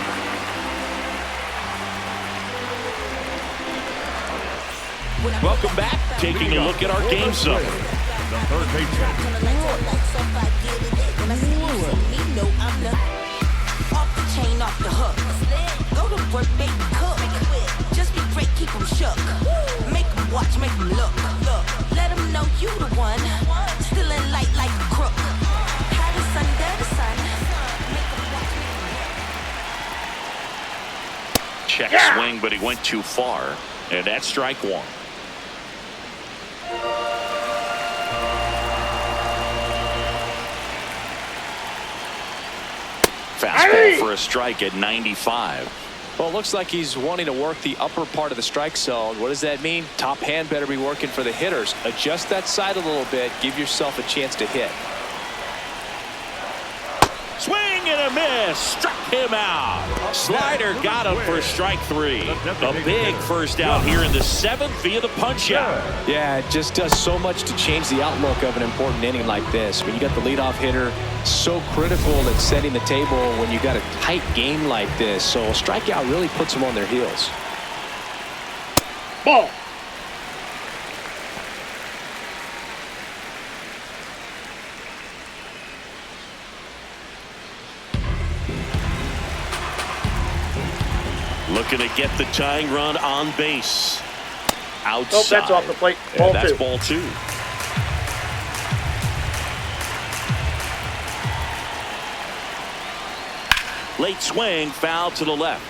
Welcome back. Taking a look at our game summary. The third baseman. Off the chain, off the hook. Go to work, baby, cook. Just be great, keep them shook. Make them watch, make them look. Let them know you the one. Still in light like a crook. How the sun, the sun. Make them watch, make them look. Check swing, but he went too far. And that's strike 1. Fastball for a strike at 95. Well, it looks like he's wanting to work the upper part of the strike zone. What does that mean? Top hand better be working for the hitters. Adjust that side a little bit. Give yourself a chance to hit. Swing and a miss. Struck him out. Slider got him for strike 3. A big first out here in the 7th via the punch out. Yeah, it just does so much to change the outlook of an important inning like this. When you got the leadoff hitter, so critical at setting the table when you got a tight game like this. So a strikeout really puts them on their heels. Ball. Looking to get the tying run on base. Outside. Nope, that's off the plate. Ball that's 2. ball 2. Late swing, foul to the left.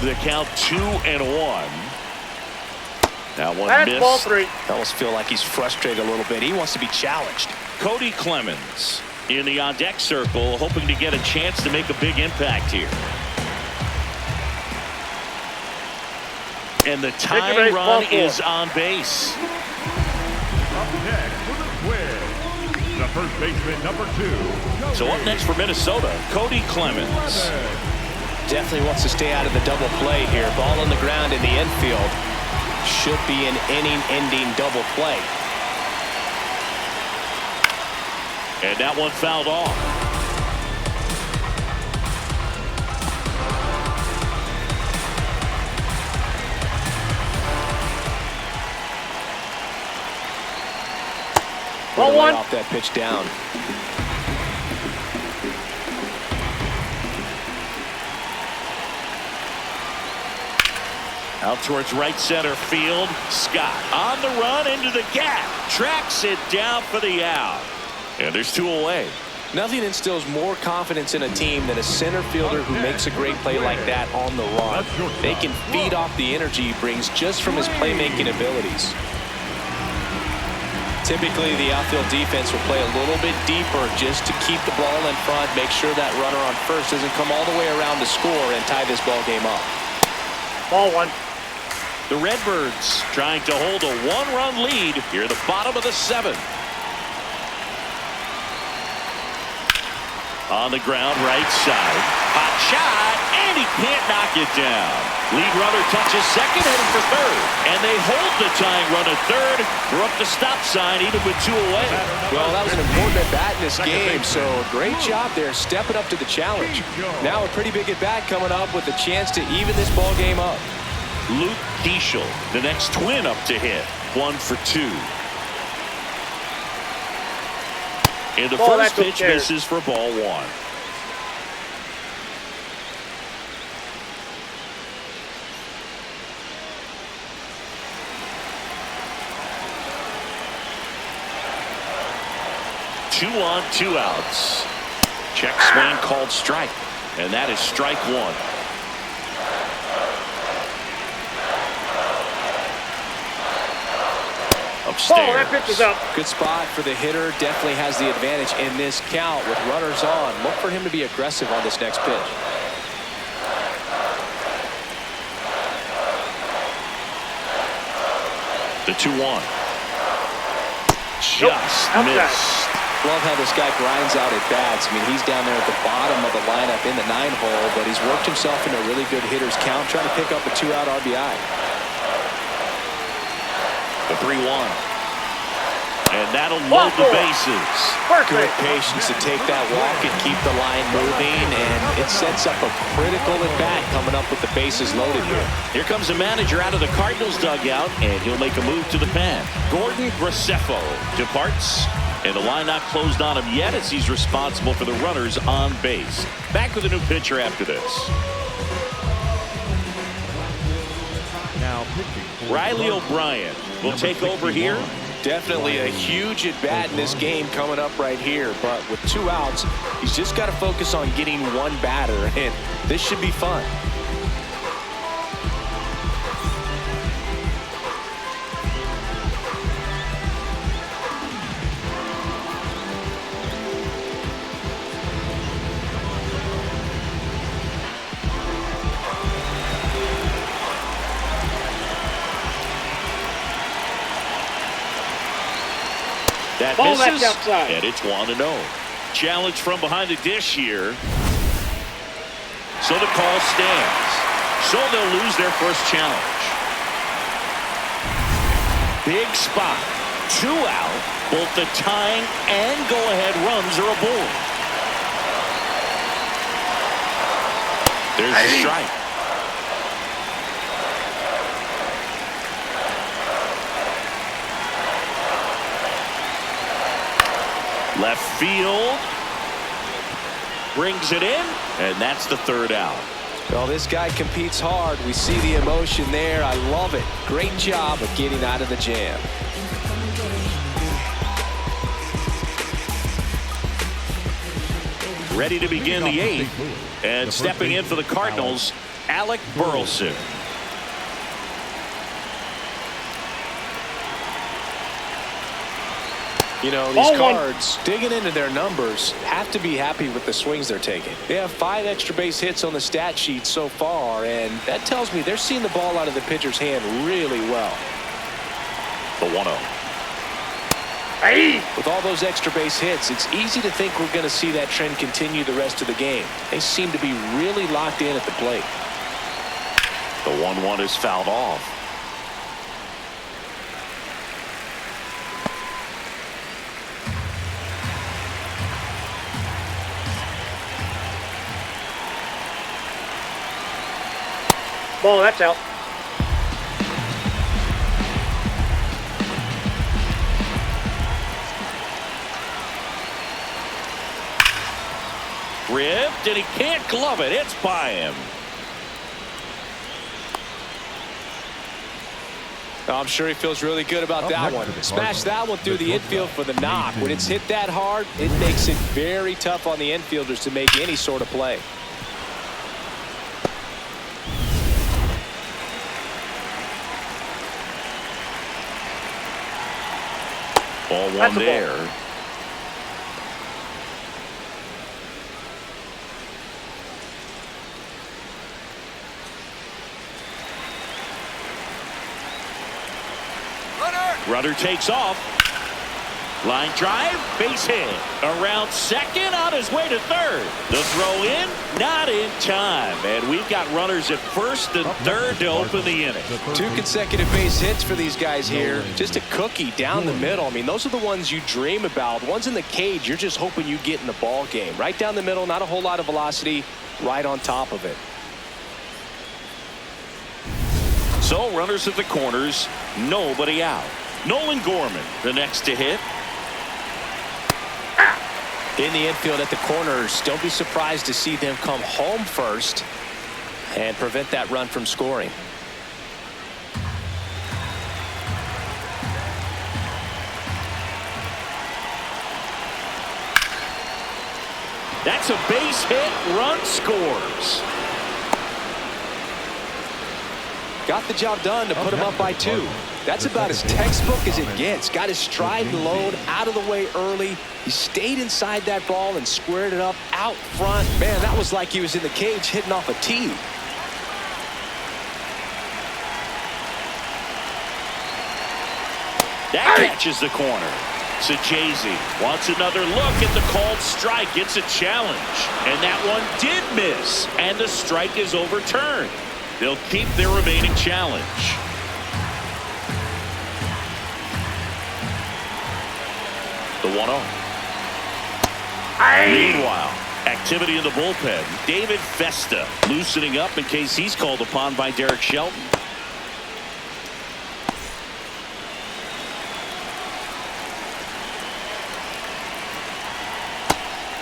The count 2-1. That one That's missed. ball 3. I almost feel like he's frustrated a little bit. He wants to be challenged. Cody Clemens in the on-deck circle, hoping to get a chance to make a big impact here. And the tying run is on base. Up next for the Twins, the first baseman, number 2. So up next for Minnesota, Cody Clemens. Definitely wants to stay out of the double play here. Ball on the ground in the infield. Should be an inning-ending double play. And that one fouled off. Ball 1. Off that pitch down. Out towards right center field. Scott on the run into the gap. Tracks it down for the out. And there's 2 away. Nothing instills more confidence in a team than a center fielder who makes a great play like that on the run. They can feed off the energy he brings just from his playmaking abilities. Typically, the outfield defense will play a little bit deeper just to keep the ball in front, make sure that runner on first doesn't come all the way around to score and tie this ball game up. Ball 1. The Redbirds trying to hold a 1-run lead here at the bottom of the 7th. On the ground, right side. Hot shot, and he can't knock it down. Lead runner touches second, heading for third. And they hold the tying run at third. We're up the stop sign, even with 2 away. Well, that was an important at-bat in this game, so great job there stepping up to the challenge. Now a pretty big at-bat coming up with a chance to even this ball game up. Luke Keeschel, the next Twin up to hit. 1 for 2. And the first pitch misses for ball 1. Two on, 2 outs. Check swing called strike. And that is strike 1. Upstairs. Oh, that pitch is up. Good spot for the hitter. Definitely has the advantage in this count with runners on. Look for him to be aggressive on this next pitch. The 2-1. Just missed. Love how this guy grinds out at bats. I mean, he's down there at the bottom of the lineup in the 9-hole, but he's worked himself into a really good hitter's count, trying to pick up a 2-out RBI. The 3-1. And that'll load the bases. Good patience to take that walk and keep the line moving, and it sets up a critical at-bat coming up with the bases loaded here. Here comes the manager out of the Cardinals dugout, and he'll make a move to the pen. Gordon Graceffo departs. And the line not closed on him yet as he's responsible for the runners on base. Back with a new pitcher after this. Now pitching. Riley O'Brien will take over here. Definitely a huge at-bat in this game coming up right here. But with 2 outs, he's just got to focus on getting 1 batter. And this should be fun. That ball misses, back outside. And it's 1-0. Challenge from behind the dish here. So the call stands. So they'll lose their first challenge. Big spot. 2 out. Both the tying and go-ahead runs are aboard. There's the strike. Left field. Brings it in, and that's the 3rd out. Well, this guy competes hard. We see the emotion there. I love it. Great job of getting out of the jam. Ready to begin the 8th. And stepping in for the Cardinals, Alec Burleson. You know, these Cards, digging into their numbers, have to be happy with the swings they're taking. They have 5 extra base hits on the stat sheet so far, and that tells me they're seeing the ball out of the pitcher's hand really well. The 1-0. With all those extra base hits, it's easy to think we're going to see that trend continue the rest of the game. They seem to be really locked in at the plate. The 1-1 is fouled off. Ball, that's out. Ripped, and he can't glove it. It's by him. I'm sure he feels really good about that one. Smashed that one through the infield for the knock. When it's hit that hard, it makes it very tough on the infielders to make any sort of play. Ball 1 there. Runner takes off. Line drive, base hit. Around second, on his way to third. The throw in, not in time. And we've got runners at first and third to open the inning. 2 consecutive base hits for these guys here. Just a cookie down the middle. I mean, those are the ones you dream about. Ones in the cage, you're just hoping you get in the ball game. Right down the middle, not a whole lot of velocity, right on top of it. So runners at the corners, nobody out. Nolan Gorman, the next to hit. In the infield at the corners, don't be surprised to see them come home first and prevent that run from scoring. That's a base hit, run scores. Got the job done to put him up by 2. That's about as textbook as it gets. Got his stride and load out of the way early. He stayed inside that ball and squared it up out front. Man, that was like he was in the cage hitting off a tee. That catches the corner. Sajazi wants another look at the called strike. It's a challenge. And that one did miss. And the strike is overturned. They'll keep their remaining challenge. The 1-0. Meanwhile, activity in the bullpen. David Festa loosening up in case he's called upon by Derek Shelton.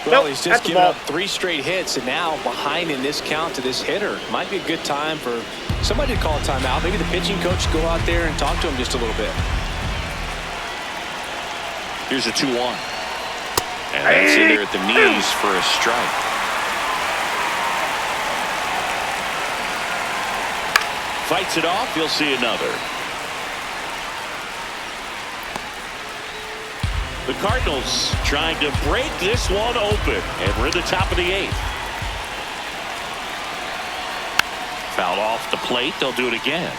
Well, he's just given up 3 straight hits, and now behind in this count to this hitter. Might be a good time for somebody to call a timeout. Maybe the pitching coach go out there and talk to him just a little bit. Here's a 2-1. And that's in there at the knees for a strike. Fights it off. You'll see another. The Cardinals trying to break this one open. And we're at the top of the 8th. Fouled off the plate. They'll do it again.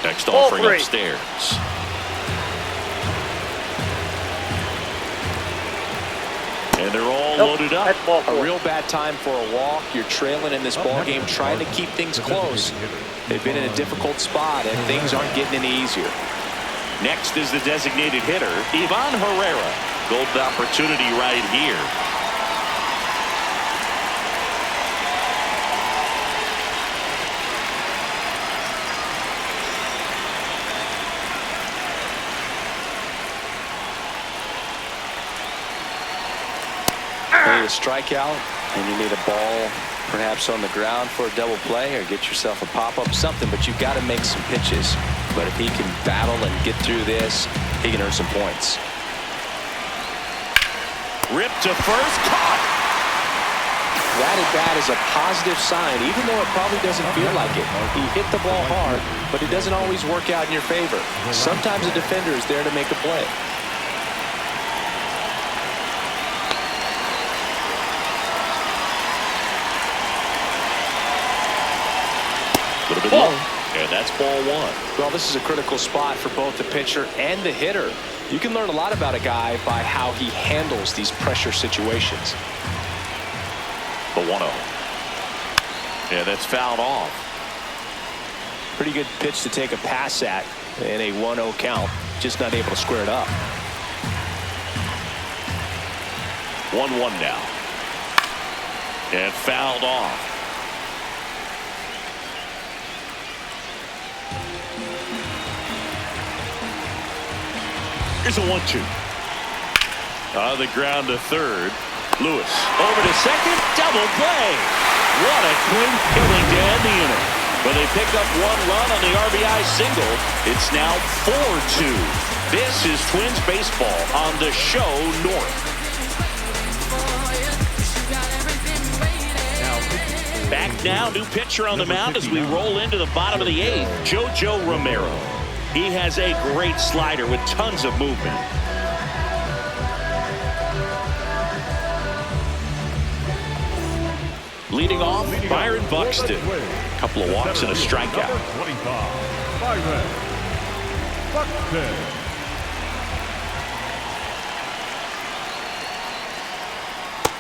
Next offering upstairs. And they're all loaded up. A real bad time for a walk. You're trailing in this ball game, trying to keep things close. They've been in a difficult spot, and things aren't getting any easier. Next is the designated hitter, Ivan Herrera. Golden opportunity right here. A strikeout, and you need a ball perhaps on the ground for a double play or get yourself a pop-up, something, but you've got to make some pitches. But if he can battle and get through this, he can earn some points. Ripped to first, caught. That at bat is a positive sign, even though it probably doesn't feel like it. He hit the ball hard, but it doesn't always work out in your favor. Sometimes a defender is there to make a play. Little bit low, and that's ball 1. Well, this is a critical spot for both the pitcher and the hitter. You can learn a lot about a guy by how he handles these pressure situations. The 1-0. And that's fouled off. Pretty good pitch to take a pass at in a 1-0 count. Just not able to square it up. 1-1 now. And fouled off. Here's a 1-2. On the ground to third. Lewis over to second. Double play. What a quick killing to end the inning. But they pick up 1 run on the RBI single. It's now 4-2. This is Twins baseball on the Show North. Back now, new pitcher on the mound as we roll into the bottom of the 8th. JoJo Romero. He has a great slider with tons of movement. Leading off, Byron Buxton. A couple of walks and a strikeout. Number 25, Byron Buxton.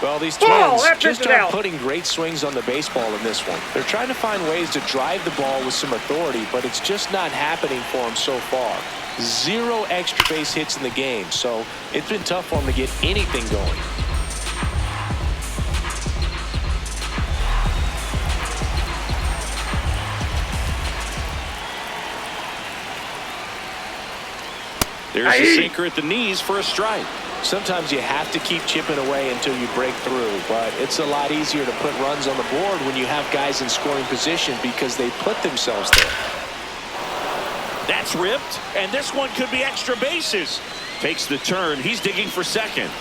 Well, these Twins that just pitched it aren't out. putting great swings on the baseball in this one. They're trying to find ways to drive the ball with some authority, but it's just not happening for them so far. 0 extra base hits in the game, so it's been tough for them to get anything going. There's a sinker at the knees for a strike. Sometimes you have to keep chipping away until you break through, but it's a lot easier to put runs on the board when you have guys in scoring position because they put themselves there. That's ripped, and this one could be extra bases. Takes the turn. He's digging for second.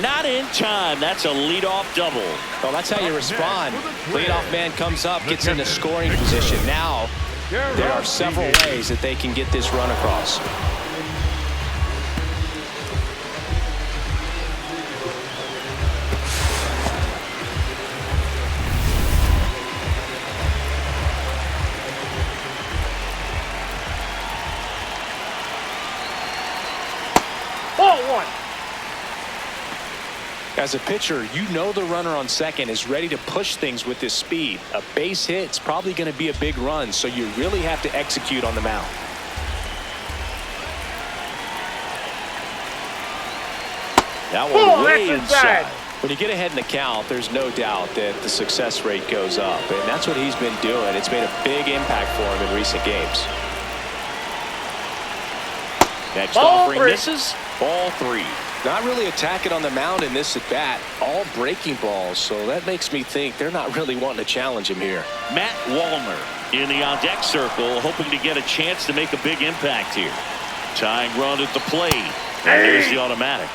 Not in time. That's a leadoff double. Well, that's how you respond. Leadoff man comes up, gets into scoring position. Now, there are several ways that they can get this run across. Ball one. As a pitcher, you know the runner on second is ready to push things with this speed. A base hit's probably going to be a big run, so you really have to execute on the mound. That one way that's inside. inside. When you get ahead in the count, there's no doubt that the success rate goes up, and that's what he's been doing. It's made a big impact for him in recent games. Next Ball offering three. misses. Ball 3. Not really attacking on the mound in this at bat. All breaking balls, so that makes me think they're not really wanting to challenge him here. Matt Wallner in the on-deck circle, hoping to get a chance to make a big impact here. Tying run at the plate. And there's the automatic.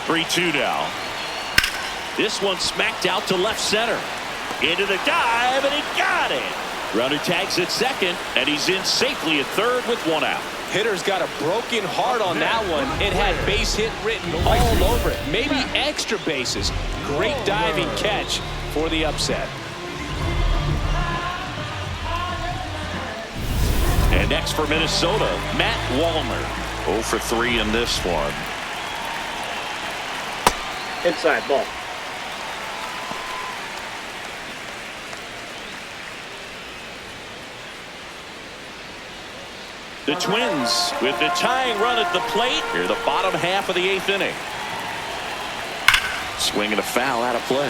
Three-two now. This one smacked out to left center. Into the dive, and he got it. Runner tags at second, and he's in safely at third with one out. Hitter's got a broken heart on that one. It had base hit written all over it. Maybe extra bases. Great diving catch for the upset. And next for Minnesota, Matt Wallner. 0 for 3 in this one. Inside ball. The Twins with the tying run at the plate here, the bottom half of the 8th inning. Swinging a foul out of play.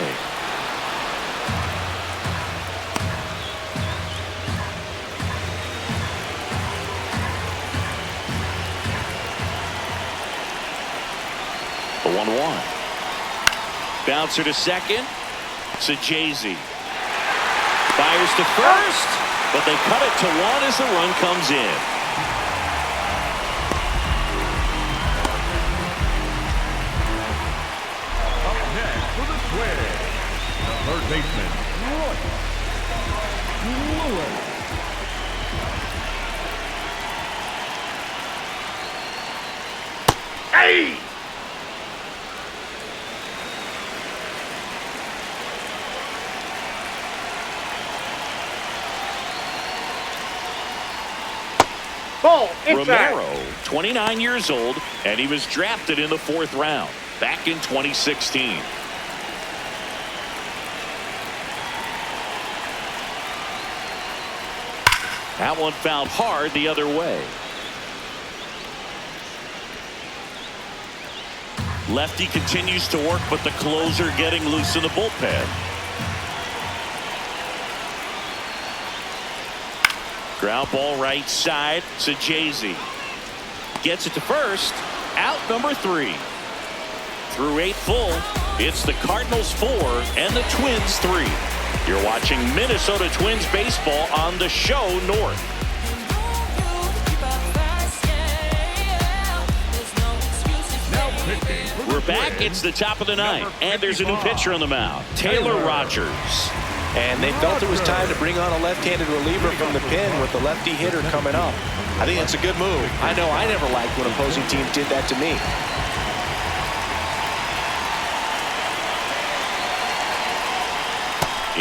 The 1-1. Bouncer to second. Sajazi fires to first, but they cut it to 1 as the run comes in. Up next for the Twins, the third baseman, Lewis. Hey! Ball inside. Romero, 29 years old, and he was drafted in the 4th round back in 2016. That one fouled hard the other way. Lefty continues to work, but the closer getting loose in the bullpen. Ground ball right side. Sajazi gets it to first. Out number 3. Through 8 full, it's the Cardinals 4 and the Twins 3. You're watching Minnesota Twins baseball on the Show North. Now pitching for the back. It's the top of the ninth, and there's a new pitcher on the mound, Taylor Rogers. And they felt it was time to bring on a left-handed reliever from the pen with the lefty hitter coming up. I think it's a good move. I know I never liked when opposing teams did that to me.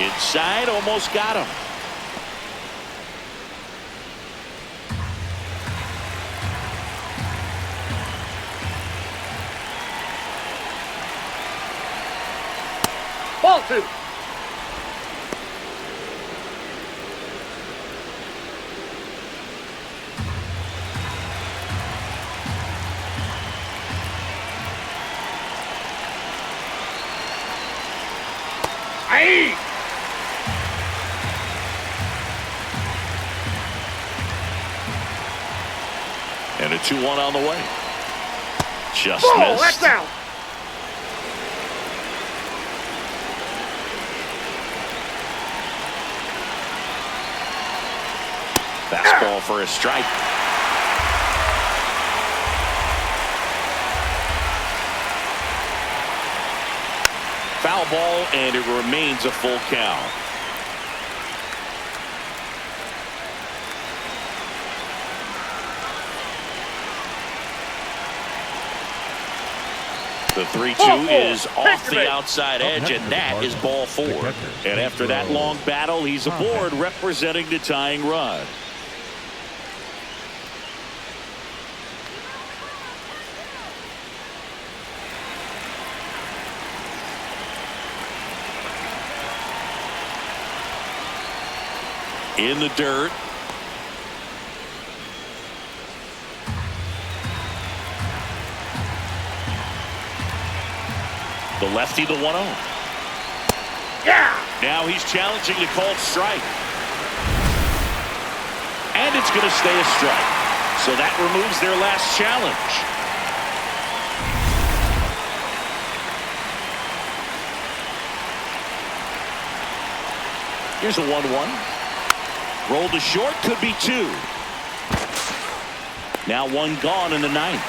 Inside, almost got him. Ball 2. Aye. And a 2-1 on the way. Just Ball, missed. that's out. Fastball for a strike. Foul ball, and it remains a full count. The 3-2 is off the outside edge, and that is ball 4. And after that long battle, he's aboard, representing the tying run. In the dirt. The lefty, the 1-0. Yeah. Now he's challenging the called strike. And it's going to stay a strike. So that removes their last challenge. Here's a 1-1. Rolled to short, could be 2. Now 1 gone in the 9th.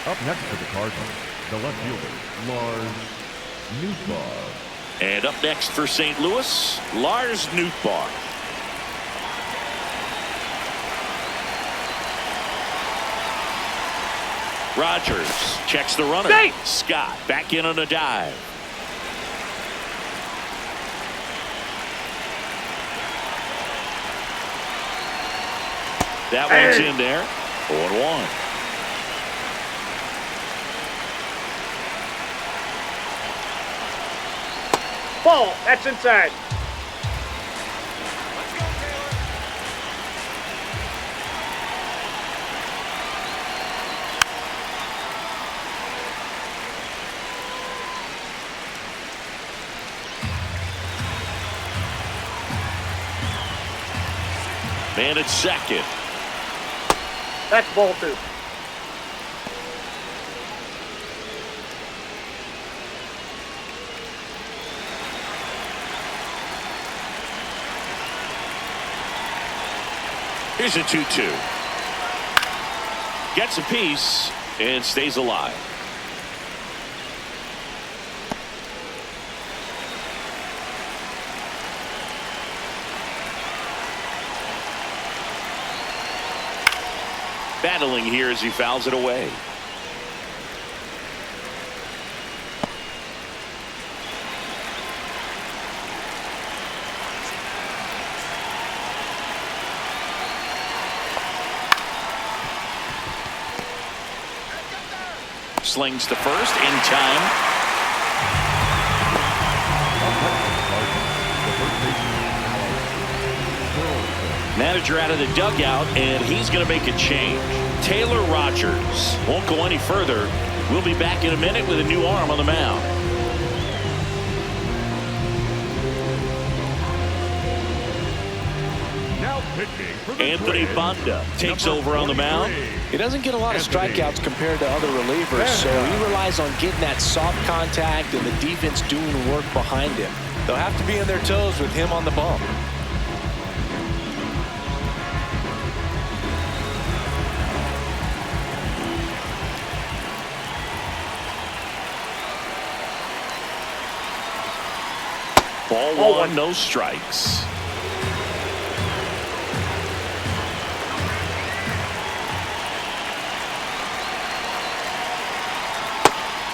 Up next for the Cardinals, the left fielder, Lars Nootbaar. And up next for St. Louis, Lars Nootbaar. Rogers checks the runner. Hey! Scott back in on a dive. That one's in there. 0-1. Ball, that's inside. Man at second. That's ball 2. Here's a 2-2. Gets a piece and stays alive. Battling here as he fouls it away. Slings to first in time. Manager out of the dugout, and he's going to make a change. Taylor Rogers won't go any further. We'll be back in a minute with a new arm on the mound. Now pitching for the Anthony Twins, Banda takes over on the mound. He doesn't get a lot of strikeouts compared to other relievers, so he relies on getting that soft contact and the defense doing work behind him. They'll have to be on their toes with him on the bump. Ball one, no strikes.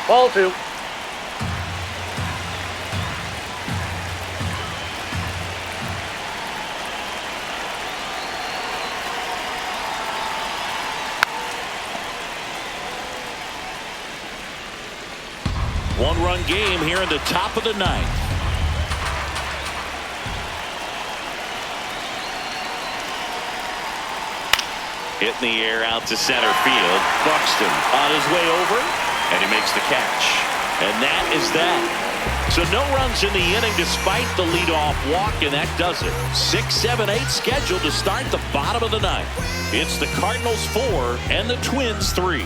Ball two. One-run game here in the top of the ninth. Hit in the air out to center field. Buxton on his way over, and he makes the catch. And that is that. So no runs in the inning despite the leadoff walk, and that does it. 6, 7, 8 scheduled to start the bottom of the ninth. It's the Cardinals 4 and the Twins 3.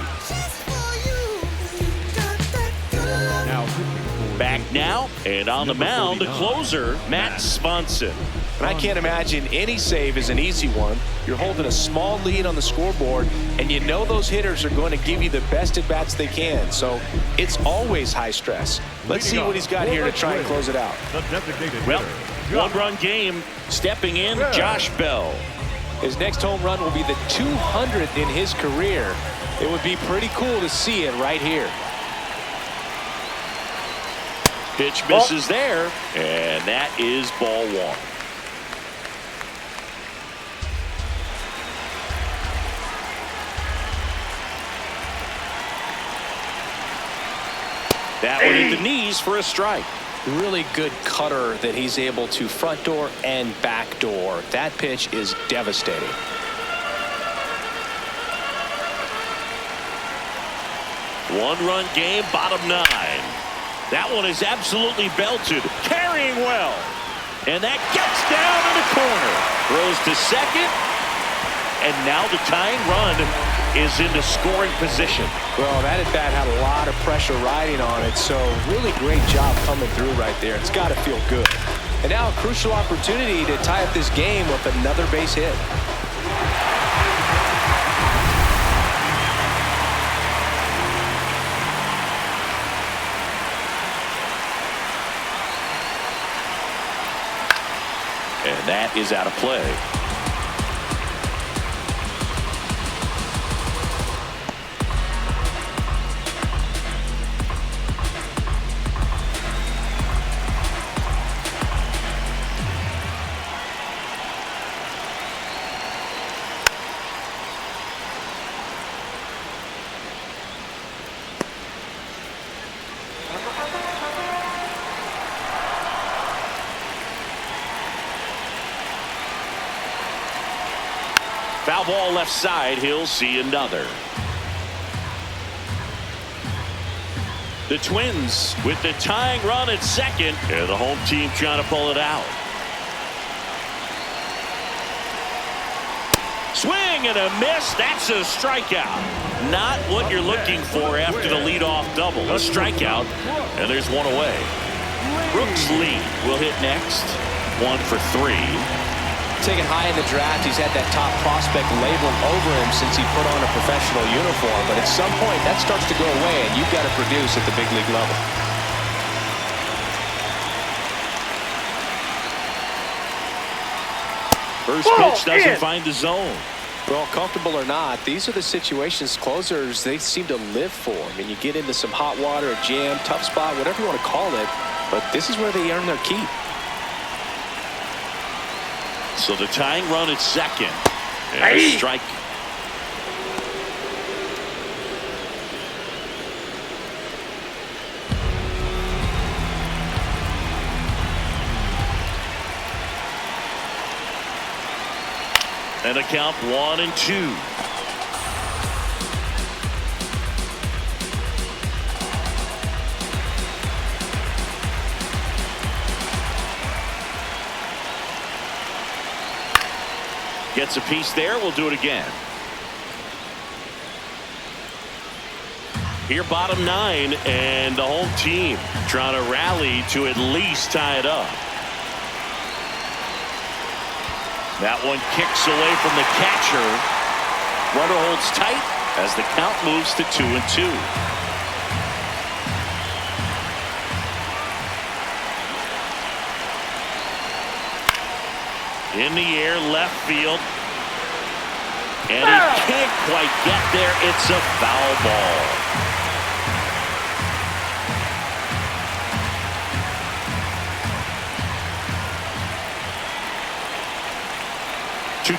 Back now, and on the mound, the closer, Matt Swanson. And I can't imagine any save is an easy one. You're holding a small lead on the scoreboard, and you know those hitters are going to give you the best at-bats they can. So it's always high stress. Let's see what he's got here to try and close it out. Well, one-run game. Stepping in, Josh Bell. His next home run will be the 200th in his career. It would be pretty cool to see it right here. Pitch misses there, and that is ball one. That one hit the knees for a strike. Really good cutter that he's able to front door and back door. That pitch is devastating. One-run game, bottom nine. That one is absolutely belted, carrying well. And that gets down in the corner. Throws to second. And now the tying run is into scoring position. Well, that at-bat had a lot of pressure riding on it, so really great job coming through right there. It's got to feel good. And now a crucial opportunity to tie up this game with another base hit. And that is out of play. Foul ball left side. He'll see another. The Twins with the tying run at second. And the home team trying to pull it out. Swing and a miss. That's a strikeout. Not what you're looking for after the leadoff double. A strikeout. And there's one away. Brooks Lee will hit next. 1 for 3. Taken high in the draft, he's had that top prospect labeled over him since he put on a professional uniform. But at some point, that starts to go away, and you've got to produce at the big league level. First pitch doesn't find the zone. Well, comfortable or not, these are the situations closers they seem to live for. I mean, you get into some hot water, a jam, tough spot, whatever you want to call it, but this is where they earn their keep. So the tying run at second. And a strike. And a count 1-2. Gets a piece there. We'll do it again. Here, bottom 9, and the home team trying to rally to at least tie it up. That one kicks away from the catcher. Runner holds tight as the count moves to 2-2. In the air, left field. And he can't quite get there. It's a foul ball.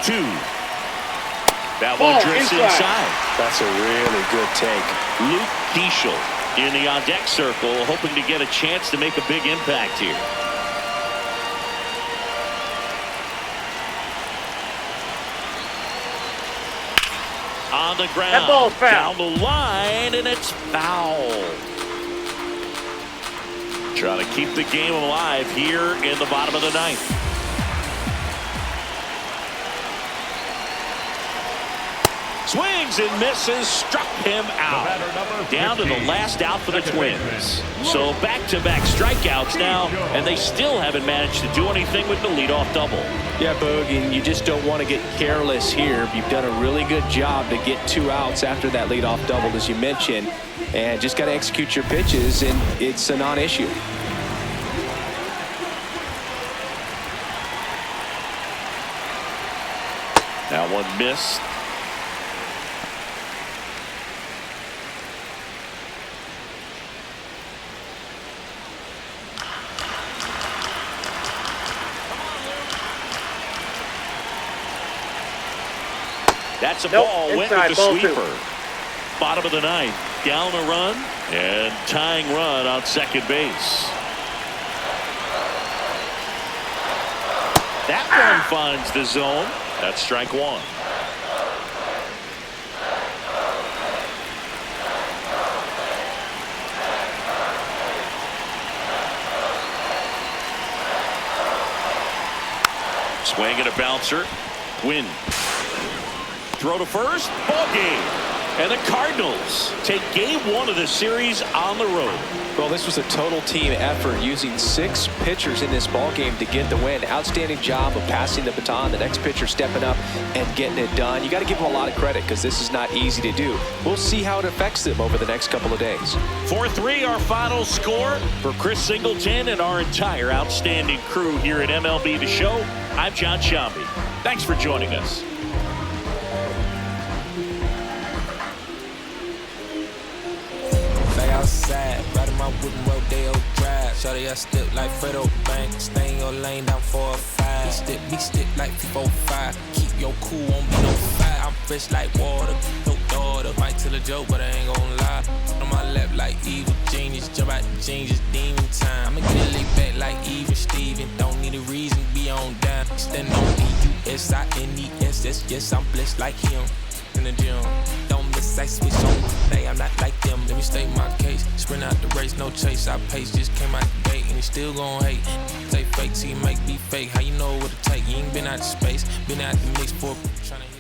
Two. That one drifts inside. That's a really good take. Luke Keeschel in the on-deck circle, hoping to get a chance to make a big impact here. On the ground, that ball's foul. down the line, and it's foul. Trying to keep the game alive here in the bottom of the ninth. Swings and misses, struck him out. Down to the last out for the Twins. So back-to-back strikeouts now, and they still haven't managed to do anything with the leadoff double. Yeah, Boog, and you just don't want to get careless here. You've done a really good job to get 2 outs after that leadoff double, as you mentioned, and just got to execute your pitches, and it's a non-issue. That one missed. That's a ball, went with the sweeper. Bottom of the ninth, down a run, and tying run on second base. That one finds the zone. That's strike one. Swing and a bouncer. Win. Throw to first, ball game. And the Cardinals take game 1 of the series on the road. Well, this was a total team effort, using 6 pitchers in this ball game to get the win. Outstanding job of passing the baton. The next pitcher stepping up and getting it done. You got to give them a lot of credit because this is not easy to do. We'll see how it affects them over the next couple of days. 4-3 our final score. For Chris Singleton and our entire outstanding crew here at MLB The Show, I'm John Shambi. Thanks for joining us. Outside, riding my wooden rodeo drive. Shorty, I step like Fredo Bank. Stay in your lane down 4-5. Me stick like 4-5. Keep your cool, won't be no fire. I'm fresh like water, no daughter. Might tell a joke, but I ain't gon' lie. On my lap like evil genius. Jump out the jeans, it's demon time. I'ma get it laid back like even Steven. Don't need a reason, be on down. Stand on D-U-S-I-N-E-S. Yes, I'm blessed like him. In the gym, don't miss, I switch on. Hey, I'm not like them. Let me state my case. Sprint out the race, no chase. I pace, just came out the gate, and he still gon' hate. Say fake, see, make me fake. How you know what to take? You ain't been out the space, been out the mix for trying to hit.